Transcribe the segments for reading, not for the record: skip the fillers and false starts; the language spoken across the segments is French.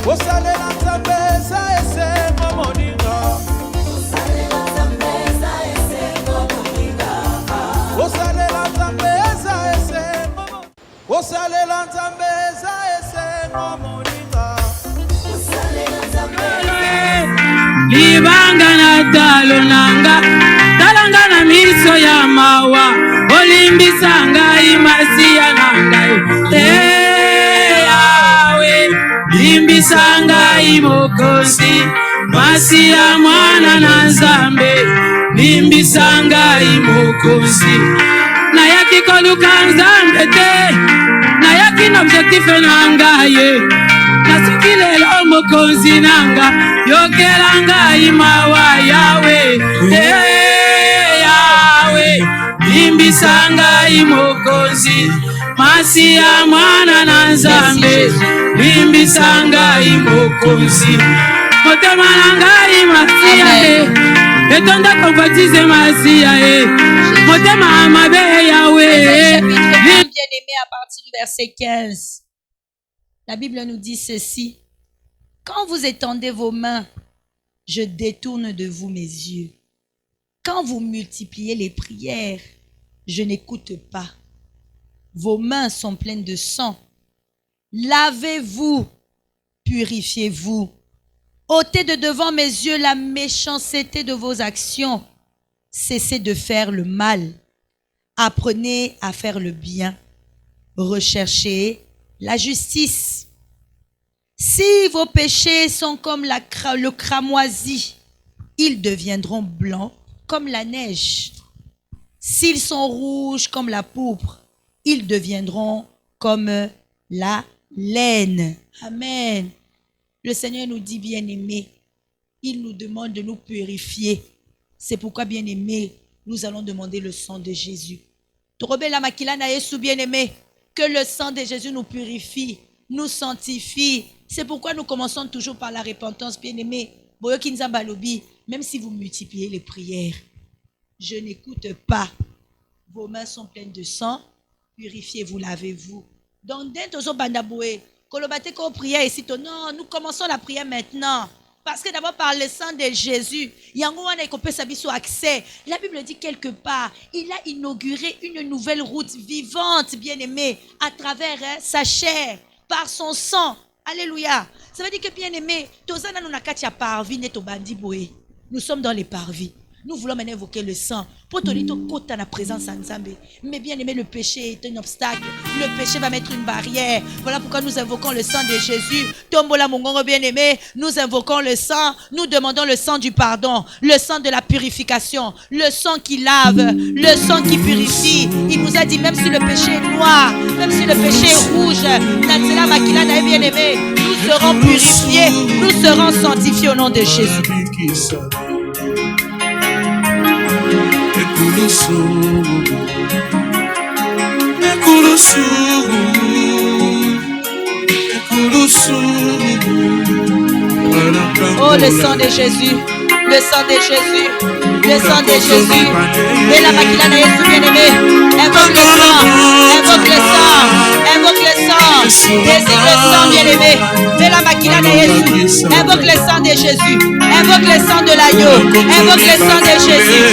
Osalela Zambeza ese momoninga. Osalela Zambeza ese momoninga. Osalela Zambeza ese momoninga. Osalela Zambeza ese momoninga. Osalela Zambeza. Libanga na talo nanga, talanga na miso ya mawa, olimbisanga imasiya nanga. Limbisanga imokosi, masiya mwana na Nzambe. Limbisanga imokosi, na yaki koluka Nzambe te, na yaki na objectif nanga ye. Na soki lelo mokonzi nanga, yokelanga imawa Yawe. Yawe, limbisanga imokosi, masiya mwana na Nzambe. Limbisanga imokosi, motema nanga imasiya e, etonda konvoitize masiya e, motema mabe Yawe. Bien-aimé, à partir du verset 15, la Bible nous dit ceci: quand vous étendez vos mains, je détourne de vous mes yeux. Quand vous multipliez les prières, je n'écoute pas. Vos mains sont pleines de sang. Lavez-vous, purifiez-vous. Ôtez de devant mes yeux la méchanceté de vos actions. Cessez de faire le mal. Apprenez à faire le bien. Recherchez la justice. Si vos péchés sont comme le cramoisi, ils deviendront blancs comme la neige. S'ils sont rouges comme la pourpre, ils deviendront comme la laine. Amen. Le Seigneur nous dit, bien-aimés, il nous demande de nous purifier. C'est pourquoi, bien-aimés, nous allons demander le sang de Jésus. Bien-aimés, que le sang de Jésus nous purifie, nous sanctifie. C'est pourquoi nous commençons toujours par la repentance, bien-aimés. Même si vous multipliez les prières, je n'écoute pas. Vos mains sont pleines de sang. Purifiez-vous, lavez-vous. Donc, dès non, nous commençons la prière maintenant. Parce que d'abord, par le sang de Jésus, accès. La Bible dit quelque part, il a inauguré une nouvelle route vivante, bien-aimée, à travers sa chair, par son sang. Alléluia. Ça veut dire que, bien-aimé, nous sommes dans les parvis. Nous voulons maintenant évoquer le sang. Pour te dire que la présence en Zambé. Mais bien aimé, le péché est un obstacle. Le péché va mettre une barrière. Voilà pourquoi nous invoquons le sang de Jésus. Tombola Mongongo bien aimé, nous invoquons le sang. Nous demandons le sang du pardon, le sang de la purification, le sang qui lave, le sang qui purifie. Il nous a dit même si le péché est noir, même si le péché est rouge, Natsela Makila bien aimé, nous serons purifiés, nous serons sanctifiés au nom de Jésus. Oh, le sang de Jésus, le sang de Jésus, le sang de Jésus. Et la maquilla n'a bien aimé. Invoque le sang, invoque le sang, invoque le sang. Désire le sang bien aimé. Et la maquilla n'a invoque le sang de Jésus, invoque le sang de l'agneau, invoque le sang de Jésus.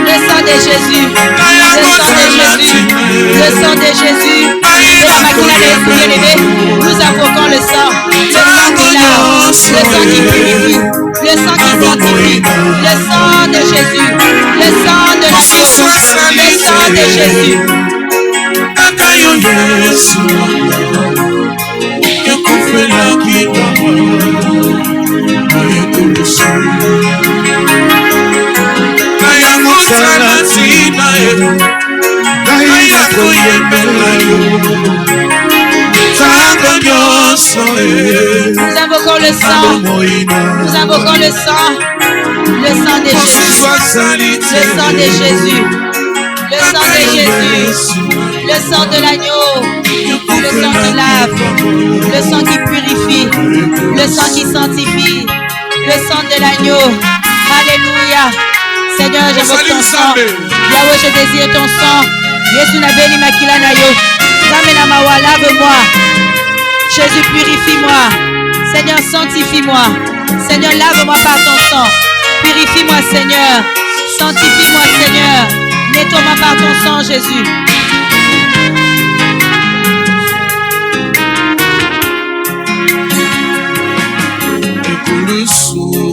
Le sang de Jésus, le sang de Jésus, le sang de Jésus. Et la maquilla bien aimé, nous invoquons le sang qui lave, le sang qui purifie, le sang qui sanctifie, le sang de Jésus, le sang de l'agneau, le sang de Jésus. Nous invoquons le sang, nous invoquons le sang de Jésus, le sang de Jésus, le sang de Jésus, le sang de l'agneau, le sang qui lave, le sang qui purifie, le sang qui sanctifie, le sang de l'agneau. Alléluia. Seigneur, j'invoque ton sang. Yahweh, je désire ton sang. Yesu nabeli makila na yo. Zamena mawa, lave-moi. Jésus, purifie-moi. Seigneur, sanctifie-moi. Seigneur, lave-moi par ton sang. Purifie-moi, Seigneur. Sanctifie-moi, Seigneur. Nettoie-moi par ton sang, Jésus. Merci Jésus.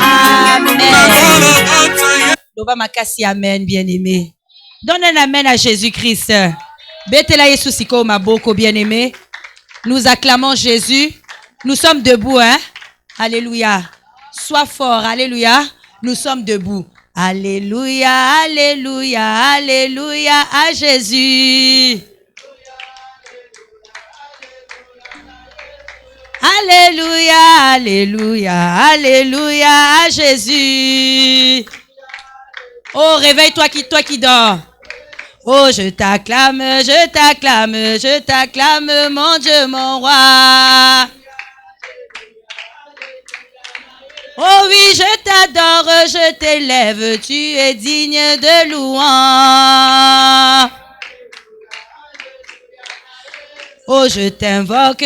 Amen. Lova makasi amen, bien-aimé. Donne un amen à Jésus-Christ. Betela Yesu siko maboko, bien-aimé. Nous acclamons Jésus. Nous sommes debout, hein? Alléluia. Sois fort, alléluia. Nous sommes debout. Alléluia, alléluia, alléluia à Jésus. Alléluia, alléluia, alléluia à Jésus. Oh, réveille-toi toi qui dors. Oh, je t'acclame, je t'acclame, je t'acclame, mon Dieu, mon roi. Oh oui, je t'adore, je t'élève, tu es digne de louange. Oh, je t'invoque,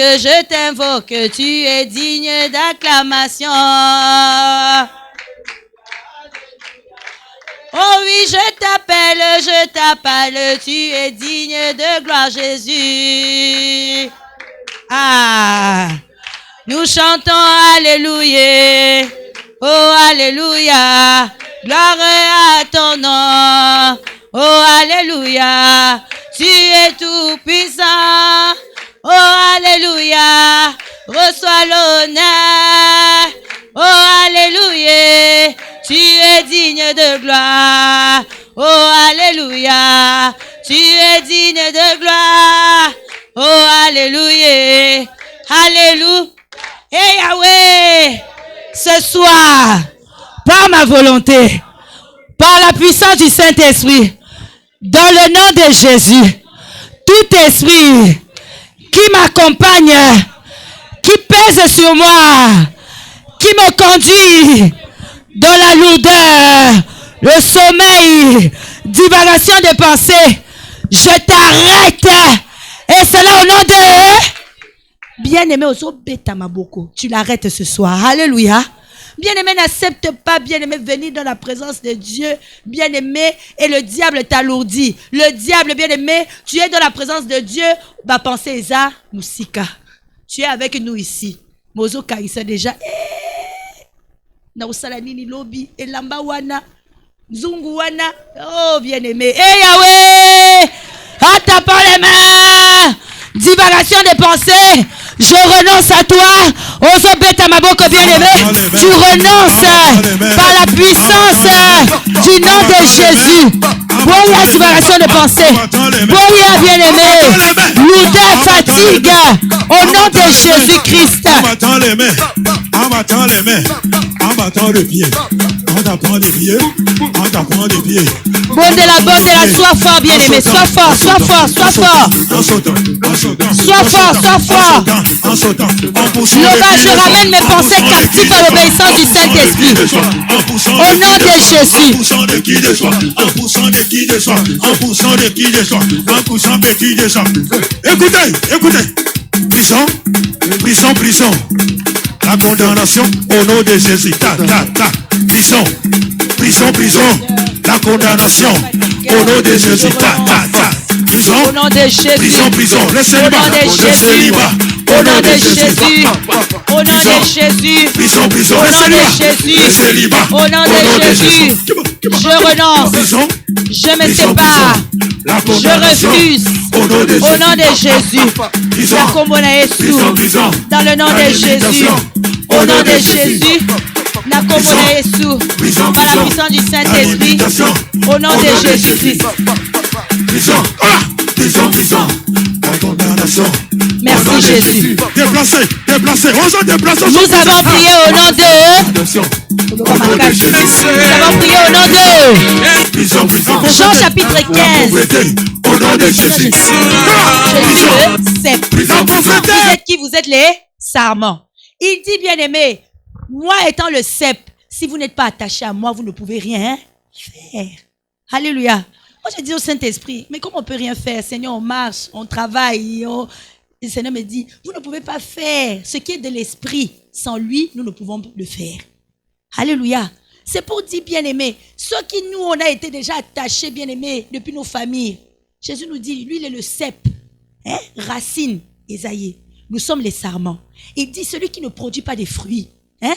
tu es digne d'acclamation. Oh oui, je t'appelle, tu es digne de gloire, Jésus. Ah, nous chantons Alléluia, oh Alléluia, gloire à ton nom, oh Alléluia, tu es tout puissant, oh Alléluia, reçois l'honneur, oh Alléluia, tu es digne de gloire, oh Alléluia, tu es digne de gloire, oh Alléluia, Alléluia. Et Yahweh, ce soir, par ma volonté, par la puissance du Saint-Esprit, dans le nom de Jésus, tout esprit qui m'accompagne, qui pèse sur moi, qui me conduit dans la lourdeur, le sommeil, divagation de pensée, je t'arrête. Et c'est là au nom de... Bien-aimé, tu l'arrêtes ce soir. Alléluia. Bien-aimé, n'accepte pas, bien-aimé, venir dans la présence de Dieu, bien-aimé, et le diable t'alourdit. Le diable, bien-aimé, tu es dans la présence de Dieu, va penser Eza Moussika. Tu es avec nous ici. Mozo Kaïsa déjà. Na usalanini lobi, elamba wana, zungu wana. Oh, bien-aimé. Yahweh, à ta part les mains, divagation des pensées. Je renonce à toi, Ozobeta Maboko bien-aimé. Tu renonces par la puissance du nom de Jésus. Boya divagation de pensée. Boya bien-aimé. Lourdeur, fatigue. Au nom de Jésus-Christ. En battant les mains. En battant les mains. En battant les pieds. En tapant les pieds. En tapant les pieds. Bondela, sois fort bien-aimé. Sois fort, sois fort, sois fort. Sois fort, sois fort. Lova, je ramène mes pensées captives à l'obéissance du Saint-Esprit. Au nom de Jésus. En poussant de qui de soi. En poussant de qui de soi. En poussant de qui de soi. En poussant de qui de soi. Écoutez. Prison. La condamnation au nom de Jésus. Prison. La condamnation au nom de Jésus. Prison. Au nom de Jésus. Prison. Le célibat. Au nom de Jésus. Au nom de Jésus. Prison, prison, Au le nom de célibat. Le Jésus. célibat. Au nom de Jésus. Je renonce. Prison. Je me sépare. La Je condamnation. refuse. Au nom de Au nom de Jésus. Prison. La combona Yesu. Prison, prison. Dans le nom La de Jésus. limitation. Au nom de Jésus. La combona Yesu. Prison, Par la prison. puissance du La Saint-Esprit. limitation. Au nom de Jésus-Christ. Prison. Ah! Prison, prison. La condamnation. Merci, Au nom de Jésus. Déplacé, déplacé. On se déplace. Nous avons prié au nom de... Attention. Nous avons prié au nom de... Prison, prison. Jean chapitre 15. Au nom de Jésus. Jésus le cep. Prison, pauvreté. Vous êtes qui? Vous êtes les sarments. Il dit, bien aimé, moi étant le cep, si vous n'êtes pas attaché à moi, vous ne pouvez rien faire. Alléluia. Moi, je dis au Saint-Esprit, mais comment on peut rien faire? Seigneur, on marche, on travaille. Le Seigneur me dit, vous ne pouvez pas faire ce qui est de l'Esprit. Sans lui, nous ne pouvons le faire. Alléluia. C'est pour dire, bien aimé, ceux qui nous, on a été déjà attachés, bien aimés, depuis nos familles. Jésus nous dit, lui, il est le cep. Hein? Racine, Esaïe. Nous sommes les sarments. Il dit, celui qui ne produit pas des fruits. Hein?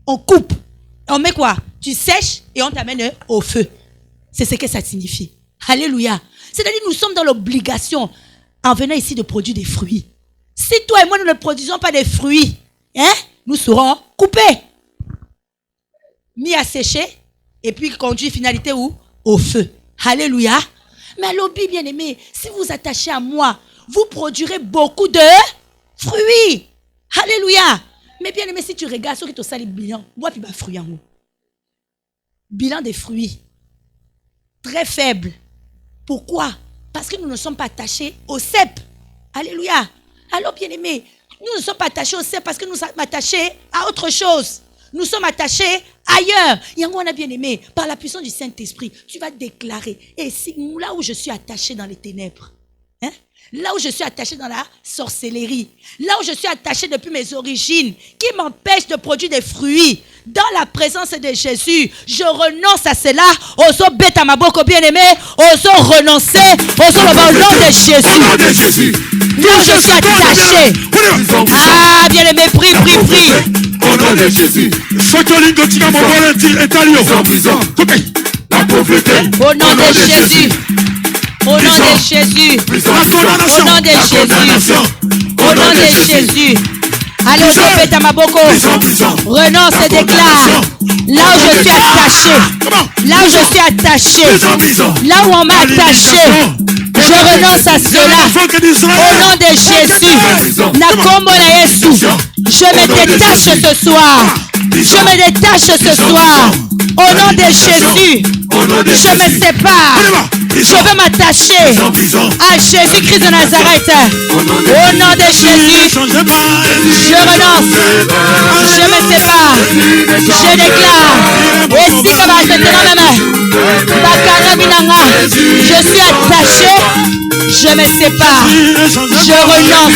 On coupe. On met quoi? Tu sèches et on t'amène au feu. C'est ce que ça signifie. Alléluia. C'est-à-dire nous sommes dans l'obligation, en venant ici, de produire des fruits. Si toi et moi, nous ne produisons pas des fruits, hein, nous serons coupés. Mis à sécher et puis conduit finalité où? Au feu. Alléluia. Mais à l'objet, bien aimé, si vous attachez à moi, vous produirez beaucoup de fruits. Alléluia. Mais bien aimé, si tu regardes ce qui te sali bilan, moi puis bah fruits en haut. Bilan des fruits très faible. Pourquoi? Parce que nous ne sommes pas attachés au cep. Alléluia. Alors bien aimé, nous ne sommes pas attachés au cep parce que nous sommes attachés à autre chose. Nous sommes attachés ailleurs. Yango, on a bien aimé, par la puissance du Saint-Esprit, tu vas déclarer. Et si là où je suis attaché dans les ténèbres, hein, là où je suis attaché dans la sorcellerie, là où je suis attaché depuis mes origines, qui m'empêche de produire des fruits, dans la présence de Jésus, je renonce à cela. Oso beta maboko bien aimé, oso renoncer, oso le nom de Jésus. Au nom de Jésus. Là où je suis attaché. Ah, bien aimé, prie, prie, prie. Au nom de Jésus. La pauvreté. Au nom de Jésus. Au nom de Jésus. Au nom de Jésus. Au nom de Jésus. Allez, Zopeta Maboko. Renonce et déclare. Là où je suis attaché. Là où je suis attaché. Là où on m'a attaché. Je renonce à cela. Au nom de Jésus. Nakombo na Yesu. Je me détache ce soir. Je me détache ce soir. Au nom de Jésus. Je me sépare. Je veux m'attacher à Jésus-Christ de Nazareth. Au nom de Jésus, je renonce. Je me sépare. Je déclare. Et si je suis attaché. Je me sépare. Je renonce.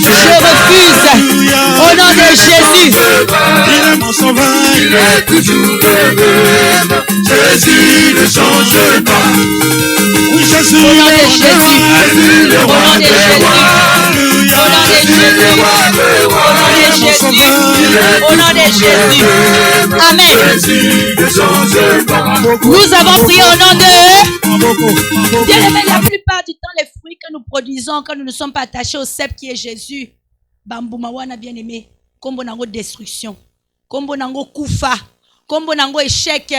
Je refuse. Au nom de Jésus. Il est mon sauveur. Il est toujours le même. Jésus ne change pas. Oui, Jésus, au nom de Jésus. Au nom de Jésus. Au nom de Jésus. Au nom de Jésus. Amen. Nous avons prié au nom de... Bien aimé, la plupart du temps, les fruits que nous produisons quand nous ne sommes pas attachés au cep qui est Jésus, Bamboumawana bien aimé, kombo nango destruction, kombo nango kufa, kombo nango échec,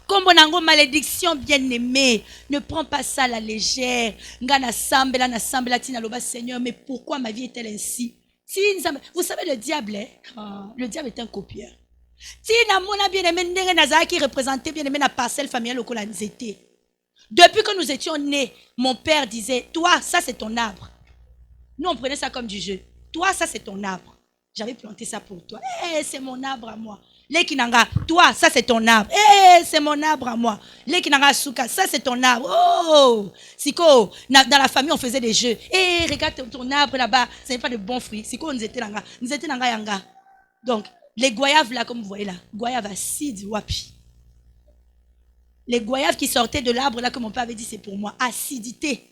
kombo nango malédiction bien aimé. Ne prends pas ça à la légère. Ngana sambela tina loba Seigneur, mais pourquoi ma vie est-elle ainsi? Vous savez le diable, le diable est un copieur. Tina mona bien aimé ndenge nazara qui représentait bien aimé la parcelle familiale au Kolanzete. Depuis que nous étions nés, mon père disait, toi, ça c'est ton arbre. Nous on prenait ça comme du jeu. Toi, ça c'est ton arbre. J'avais planté ça pour toi. C'est mon arbre à moi. Lekinanga, toi, ça c'est ton arbre. C'est mon arbre à moi. Lekinanga Souka, ça c'est ton arbre. Oh, Siko, dans la famille on faisait des jeux. Regarde ton arbre là-bas, ce n'est pas de bons fruits. Siko, nous étions nanga yanga. Donc, les goyaves là, comme vous voyez là, goyaves acides, wapi. Les goyaves qui sortaient de l'arbre là, comme mon père avait dit, c'est pour moi. Acidité.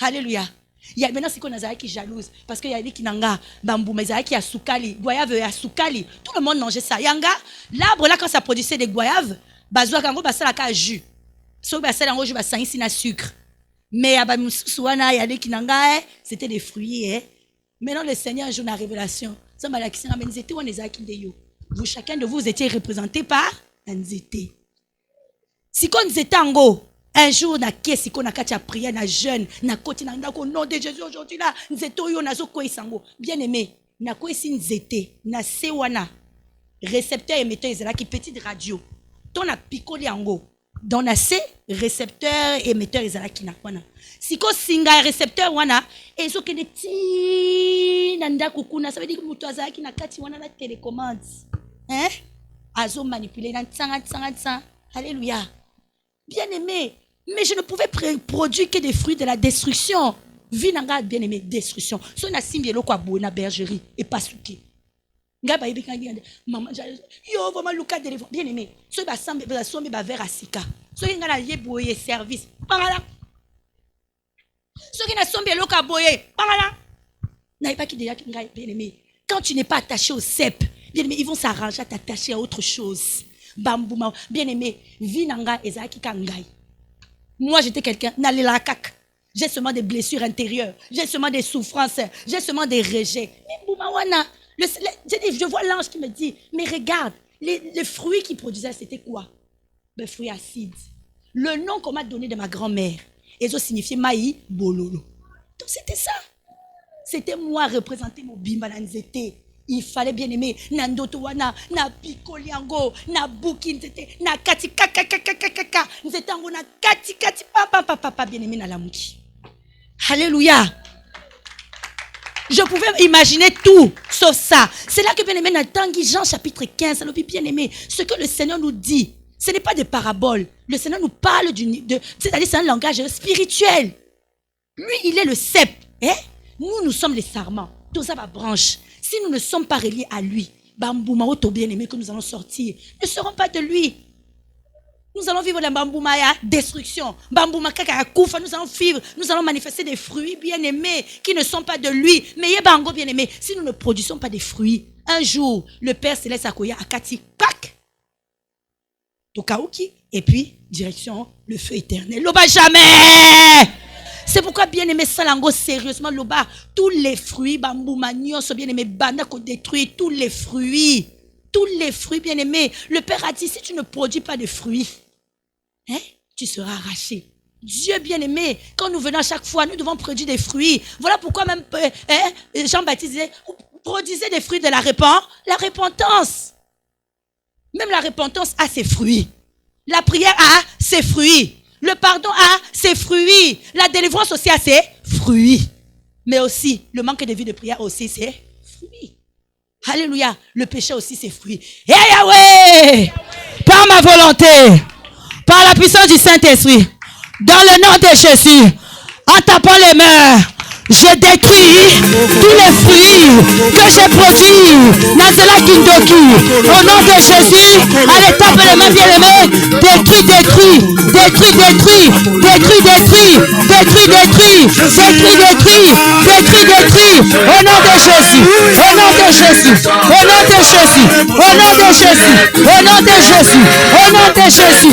Alléluia. Il y a maintenant ce qu'on a qui jalouse parce qu'il y a des qui n'anga bambou mais qui a soukali, goyave a soukali. Tout le monde mangeait ça. Yanga, l'arbre là quand ça produisait des goyaves, bazoua kango basala ka jus. So basala kango jus basala ici na sucre. Mais abamsuwana il y a des qui n'anga c'était des fruits. Maintenant le Seigneur un jour la révélation. Ça m'a dit que nzete on les a qui de vous chacun de vous étiez représenté par un nzete. Si qu'on nzete ango un jour, na kesi ko na kati ya prière na jeune, na koti na ndako nom de Jésus aujourd'hui là, nzeto yo nazo ko isango. Bien aimé, na ko esi nzete, na sewana. Récepteur émetteur ezala ki petite radio. Ton na pikoli ango. Dans na se récepteur émetteur ezala ki na kwana. Si ko singa récepteur wana, ezo ke de ti na ndako kuna, ça veut dire que muto azala ki na kati wana na télécommande. Hein? Azo manipuler na tsanga. Alléluia. Bien aimé, mais je ne pouvais produire que des fruits de la destruction. Vinanga bien aimé, destruction. So na simbielo kwa bo na bergerie et pas souki. Ngaba ibi kan maman yo vraiment luka de bien aimé. So ba sambe ba sombe ba vers asika. So ngana yeboye service. Pangala. So ngana sombe loka boye. Pangala. Na pas qui déjà bien aimé. Quand tu n'es pas attaché au cep, bien aimé, ils vont s'arranger à t'attacher à autre chose. Bambouma, bien aimé, vinanga ezaki kangai. Moi j'étais quelqu'un, nalela kak. J'ai seulement des blessures intérieures, j'ai seulement des souffrances, j'ai seulement des rejets. Mais boumawana, je vois l'ange qui me dit, mais regarde, les fruits qu'il produisait, c'était quoi? Les fruits acides. Le nom qu'on m'a donné de ma grand-mère, eso signifiait maï bololo. Donc c'était ça. C'était moi représenter mon bimbalanzete. Il fallait bien aimer nandoto wana na pikoliango na buki nzete na kati kaka nzetango na kati papa bien aimé na lamuki. Alléluia. Je pouvais imaginer tout sauf ça. C'est là que bien aimé na Tanguy Jean chapitre 15, le bien aimé, ce que le Seigneur nous dit, ce n'est pas des paraboles. Le Seigneur nous parle c'est-à-dire c'est un langage spirituel. Lui, il est le cep, nous sommes les sarments. Tout ça va branche. Si nous ne sommes pas reliés à lui, Bambouma, auto bien-aimé que nous allons sortir, ne seront pas de lui. Nous allons vivre la Bamboumaya destruction. Bambouma kaka koufa, nous allons vivre, nous allons manifester des fruits bien-aimés qui ne sont pas de lui. Mais Yebango bien-aimé, si nous ne produisons pas des fruits, un jour, le Père Céleste Akoya Akati, pac, Tokaouki, et puis, direction, le feu éternel. Loba jamais! C'est pourquoi bien aimé Salango sérieusement loba tous les fruits bamboumagnon sont bien aimés banako détruit tous les fruits bien aimés. Le Père a dit si tu ne produis pas de fruits, tu seras arraché. Dieu bien aimé, quand nous venons à chaque fois, nous devons produire des fruits. Voilà pourquoi même Jean-Baptiste disait produisez des fruits de la repentance. Même la repentance a ses fruits. La prière a ses fruits. Le pardon a ses fruits. La délivrance aussi a ses fruits. Mais aussi, le manque de vie de prière aussi ses fruits. Alléluia. Le péché aussi ses fruits. Et Yahweh, par ma volonté, par la puissance du Saint-Esprit, dans le nom de Jésus, en tapant les mains, je détruis tous les fruits que j'ai produits dans cela Kindoki. Au nom de Jésus, allez taper les mains bien aimés. Détruis. Au nom de Jésus. Au nom de Jésus. Au nom de Jésus. Au nom de Jésus. Au nom de Jésus. Au nom de Jésus.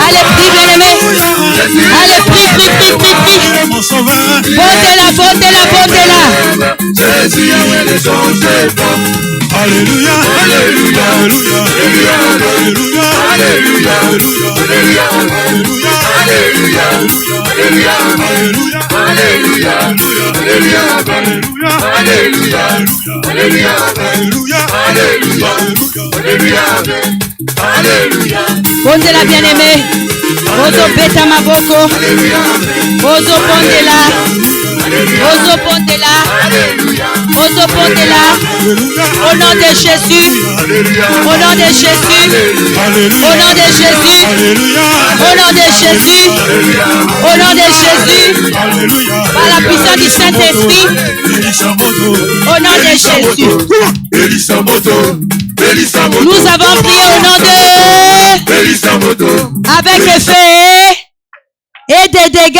Allez, prie bien aimés. Allez, prie. Bondez-la. Jésus, Yahweh, les anges Alléluia, alléluia, alléluia, alléluia, alléluia, alléluia, alléluia, alléluia, alléluia, alléluia. Bondez-la bien-aimée. Ozo beta maboko. Ozo bondela. Au nom de Jésus. Au nom de Jésus. Au nom de Jésus. Au nom de Jésus. Au nom de Jésus. Par la puissance du Saint-Esprit. Au nom de Jésus. Nous avons prié au nom de avec le feu. et des dégâts.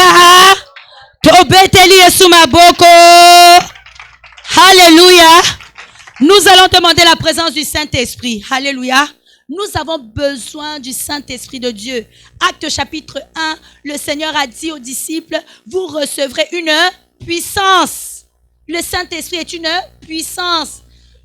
Tobeteli Yesu maboko. Alléluia. Nous allons demander la présence du Saint-Esprit. Alléluia. Nous avons besoin du Saint-Esprit de Dieu. Acte chapitre 1, le Seigneur a dit aux disciples, vous recevrez une puissance. Le Saint-Esprit est une puissance.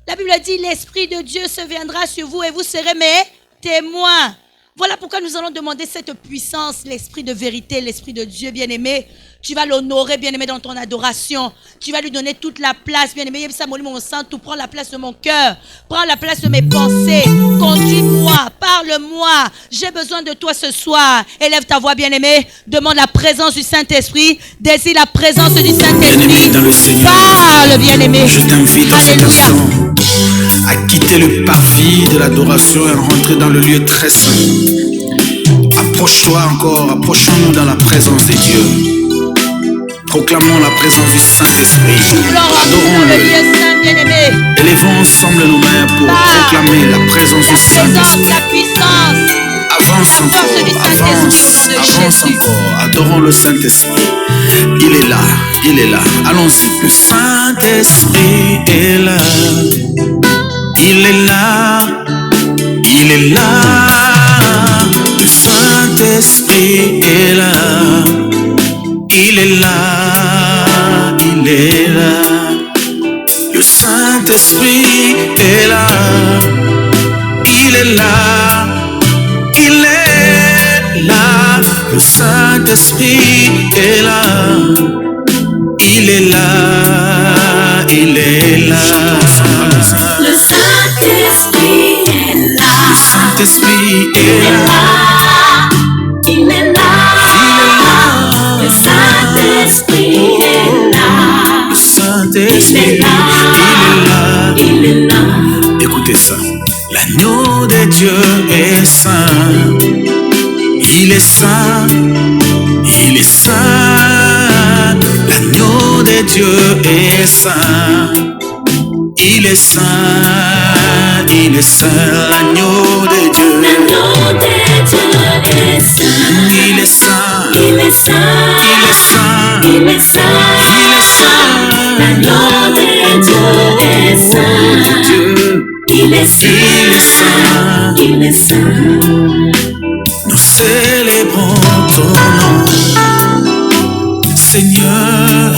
La Bible dit, l'Esprit de Dieu se viendra sur vous et vous serez mes témoins. Voilà pourquoi nous allons demander cette puissance, l'Esprit de vérité, l'Esprit de Dieu, bien-aimé. Tu vas l'honorer, bien-aimé, dans ton adoration. Tu vas lui donner toute la place, bien-aimé. Mon sang, tout prends la place de mon cœur. Prends la place de mes pensées. Conduis-moi, parle-moi. J'ai besoin de toi ce soir. Élève ta voix, bien-aimé. Demande la présence du Saint-Esprit. Désire la présence du Saint-Esprit. Bien-aimé dans le Seigneur. Parle, bien-aimé. Je t'invite dans cet Alléluia. instant à quitter le parvis de l'adoration et à rentrer dans le lieu très saint. Approche-toi encore, approchons-nous dans la présence de Dieu. Proclamons la présence du Saint-Esprit. Adorons-le. Élevons ensemble nos mains pour proclamer la présence du Saint-Esprit. La puissance. Avance encore, avance encore. Adorons le Saint-Esprit. Il est là, il est là. Allons-y. Le Saint-Esprit est là. Il est là, il est là. Le Saint-Esprit est là. Il est là, il est là. Le Saint-Esprit est là. Il est là, il est là. Le Saint-Esprit est là. Il est là, il est là. Le Saint-Esprit est là. Le Saint-Esprit est là. Il est là. Le Saint-Esprit est là. Le Saint-Esprit, il est là. Il est là. Écoutez ça. L'agneau de Dieu est saint. Il est saint. Il est saint. L'agneau de Dieu est saint. Il est saint. Il est saint. L'agneau de Dieu. L'agneau de Dieu est saint. Il est saint. Il est saint. Il est saint. Il est saint. Il est saint. L'agneau de Dieu est saint. Dieu. Il est saint. Il est saint. Nous célébrons ton nom, Seigneur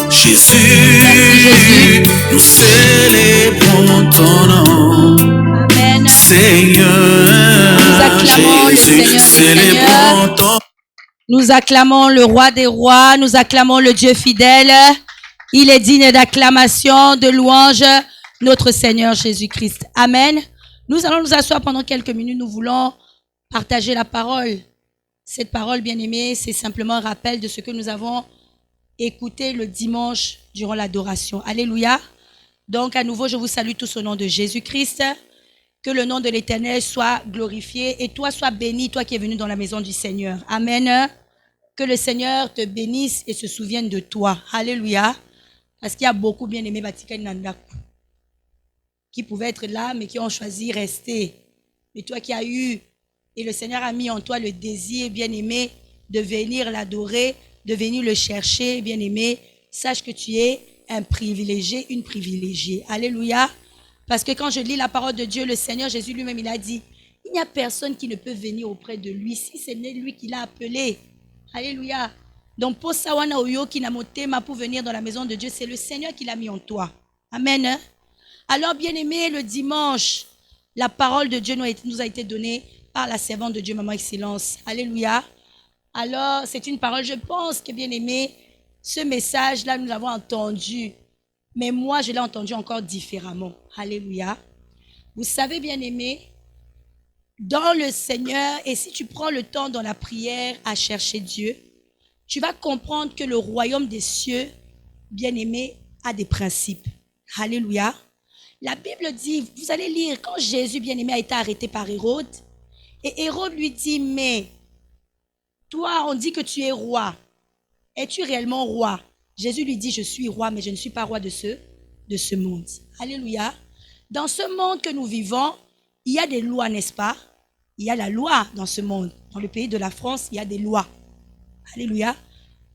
Jésus. Nous célébrons ton nom, Amen. Seigneur Nous acclamons le Jésus. Seigneur des Célébrons ton Nous acclamons le roi des rois, nous acclamons le Dieu fidèle. Il est digne d'acclamation, de louange, notre Seigneur Jésus-Christ. Amen. Nous allons nous asseoir pendant quelques minutes. Nous voulons partager la parole. Cette parole, bien-aimée, c'est simplement un rappel de ce que nous avons écouté le dimanche durant l'adoration. Alléluia. Donc, à nouveau, je vous salue tous au nom de Jésus-Christ. Que le nom de l'Éternel soit glorifié et toi sois béni, toi qui es venu dans la maison du Seigneur. Amen. Que le Seigneur te bénisse et se souvienne de toi. Alléluia. Parce qu'il y a beaucoup bien-aimés qui pouvaient être là, mais qui ont choisi de rester. Mais toi qui as eu, et le Seigneur a mis en toi le désir, bien-aimé, de venir l'adorer, de venir le chercher, bien-aimé, sache que tu es un privilégié, une privilégiée. Alléluia. Parce que quand je lis la parole de Dieu, le Seigneur Jésus lui-même, il a dit, il n'y a personne qui ne peut venir auprès de lui si ce n'est lui qui l'a appelé. Alléluia. Donc, pour Sawana Oyo qui n'a motema pour venir dans la maison de Dieu, c'est le Seigneur qui l'a mis en toi. Amen. Alors, bien-aimé, le dimanche, la parole de Dieu nous a été donnée par la servante de Dieu, Maman Excellence. Alléluia. Alors, c'est une parole, je pense que, bien-aimé, ce message-là, nous l'avons entendu. Mais moi, je l'ai entendu encore différemment. Alléluia. Vous savez, bien-aimé, dans le Seigneur, et si tu prends le temps dans la prière à chercher Dieu, tu vas comprendre que le royaume des cieux, bien-aimé, a des principes. Alléluia. La Bible dit, vous allez lire, quand Jésus, bien-aimé, a été arrêté par Hérode, et Hérode lui dit, mais toi, on dit que tu es roi. Es-tu réellement roi? Jésus lui dit, je suis roi, mais je ne suis pas roi de ce monde. Alléluia. Dans ce monde que nous vivons, il y a des lois, n'est-ce pas? Il y a la loi dans ce monde. Dans le pays de la France, il y a des lois. Alléluia.